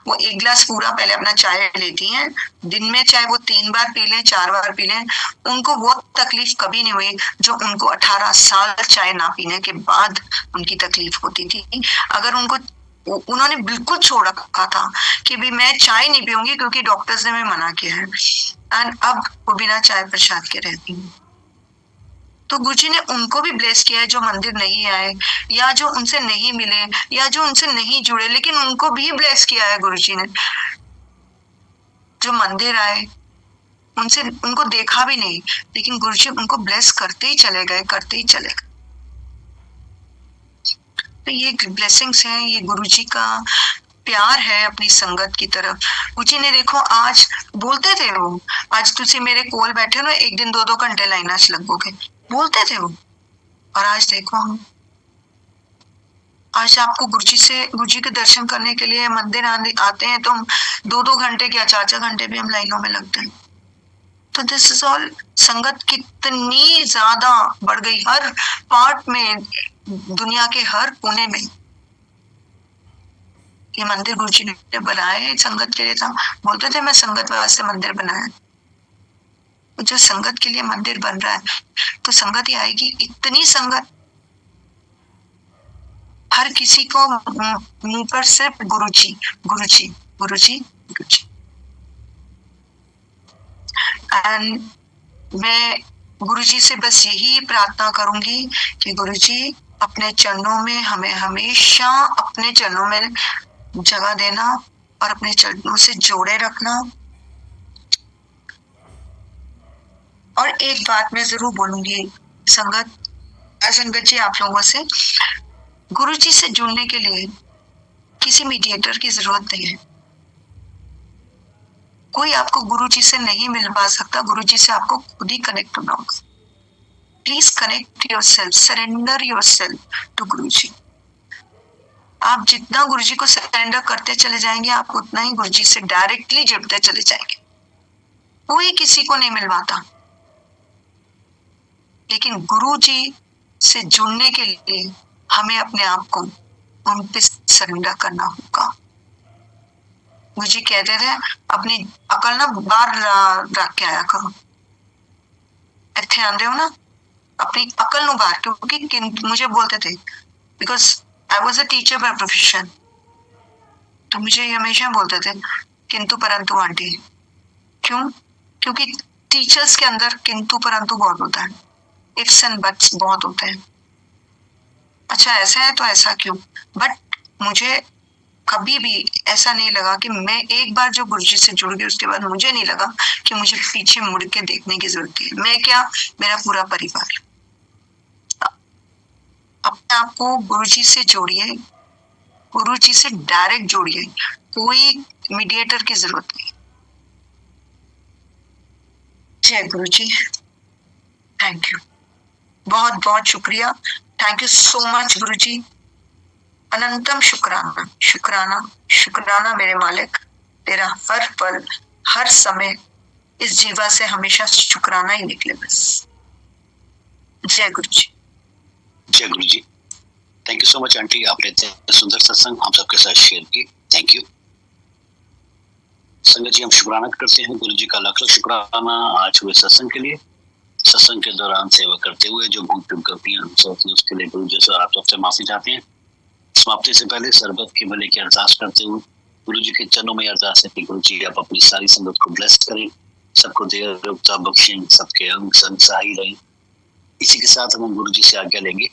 वो एक गिलास पूरा पहले अपना चाय लेती हैं, दिन में चाहे वो 3 बार पी लें, 4 बार पी लें, उनको वो तकलीफ कभी नहीं हुई जो उनको 18 साल चाय ना पीने के बाद उनकी तकलीफ होती थी। अगर उन्होंने बिल्कुल छोड़ रखा था कि भी मैं चाय नहीं पीऊंगी क्योंकि डॉक्टर्स ने मैं मना किया है, एंड अब वो बिना चाय प्रसाद के रहती हूँ। तो गुरुजी ने उनको भी ब्लेस किया है जो मंदिर नहीं आए, या जो उनसे नहीं मिले, या जो उनसे नहीं जुड़े, लेकिन उनको भी ब्लेस किया है गुरुजी ने। जो मंदिर आए, उनको देखा भी नहीं, लेकिन गुरुजी उनको ब्लेस करते ही चले गए। तो ये ब्लेसिंग्स हैं, ये गुरुजी का प्यार है अपनी संगत की तरफ। गुरुजी ने देखो, आज बोलते थे वो, आज तुसी मेरे कोल बैठे हो, 1 दिन 2-2 घंटे लाइना च लगोगे, बोलते थे वो। और आज देखो हम, आज आपको गुरुजी के दर्शन करने के लिए मंदिर आते हैं तो हम 2-2 घंटे क्या 4-4 घंटे भी हम लाइनों में लगते हैं। तो दिस इज ऑल, संगत कितनी ज्यादा बढ़ गई, हर पार्ट में, दुनिया के हर कोने में। ये मंदिर गुरुजी ने बनाए संगत के लिए था। बोलते थे मैं संगत वास्ते मंदिर बनाया। जो संगत के लिए मंदिर बन रहा है तो संगत ही आएगी। इतनी संगत, हर किसी को मुंह पर सिर्फ गुरुजी गुरुजी गुरुजी गुरुजी। एंड मैं गुरुजी से बस यही प्रार्थना करूंगी कि गुरुजी अपने चरणों में हमें हमेशा अपने चरणों में जगह देना और अपने चरणों से जोड़े रखना। और एक बात मैं जरूर बोलूंगी संगत जी आप लोगों से, गुरुजी से जुड़ने के लिए किसी मीडिएटर की जरूरत नहीं है। कोई आपको गुरुजी से नहीं मिल पा सकता, गुरुजी से आपको खुद ही कनेक्ट होना होगा। Please connect yourself, surrender yourself to Guruji. आप जितना गुरुजी को सरेंडर करते चले जाएंगे, आप उतना ही गुरुजी से डायरेक्टली जुड़ते चले जाएंगे। कोई किसी को नहीं मिलवाता, लेकिन गुरुजी से जुड़ने के लिए हमें अपने आप को उन पे सरेंडर करना होगा। गुरुजी कहते थे अपनी अकल ना बाहर रख के आया करो। इतने आंदे हो ना, अपनी अकल नु बाहर, क्योंकि मुझे बोलते थे, because I was a teacher by profession, तो मुझे हमेशा बोलते थे किंतु परंतु आंटी। क्यों? क्योंकि टीचर्स के अंदर किंतु परंतु बहुत होता है, इफ्स एंड बट्स बहुत होते हैं। अच्छा ऐसा है तो ऐसा क्यों? बट मुझे कभी भी ऐसा नहीं लगा कि मैं एक बार जो गुरुजी से जुड़ गई उसके बाद मुझे नहीं लगा कि मुझे पीछे मुड़ के देखने की जरूरत है। मैं क्या, मेरा पूरा परिवार। अपने आप को गुरुजी से जोड़िए, गुरुजी से डायरेक्ट जोड़िए, कोई मीडिएटर की जरूरत नहीं। जय गुरुजी, थैंक यू, बहुत बहुत शुक्रिया, थैंक यू सो मच गुरुजी। अनंतम शुक्राना, शुक्राना शुक्राना मेरे मालिक, तेरा हर पल हर समय इस जीवा से हमेशा शुक्राना ही निकले बस। जय गुरुजी। जय Guruji. Thank you so much aunty, आपने इतने सुंदर सत्संग हम सबके साथ शेयर की, थैंक यू। संगत जी हम शुक्राना करते हैं गुरुजी का, लाख लाख शुक्राना आज हुए सत्संग के लिए। सत्संग के दौरान सेवा करते हुए जो भूल चूक गलतियां हमसे होती हैं उसके लिए गुरुजी से आप सबसे माफी चाहते हैं। समाप्ति से पहले सर्वत के भले की अरदास करते हुए गुरुजी के चरणों में अरदास है कि गुरुजी आप अपनी सारी संगत को ब्लेस करें, सबको दया बख्शें, सबके अंग संग सहाय रहें। इसी के साथ हम गुरुजी से आज्ञा लेंगे।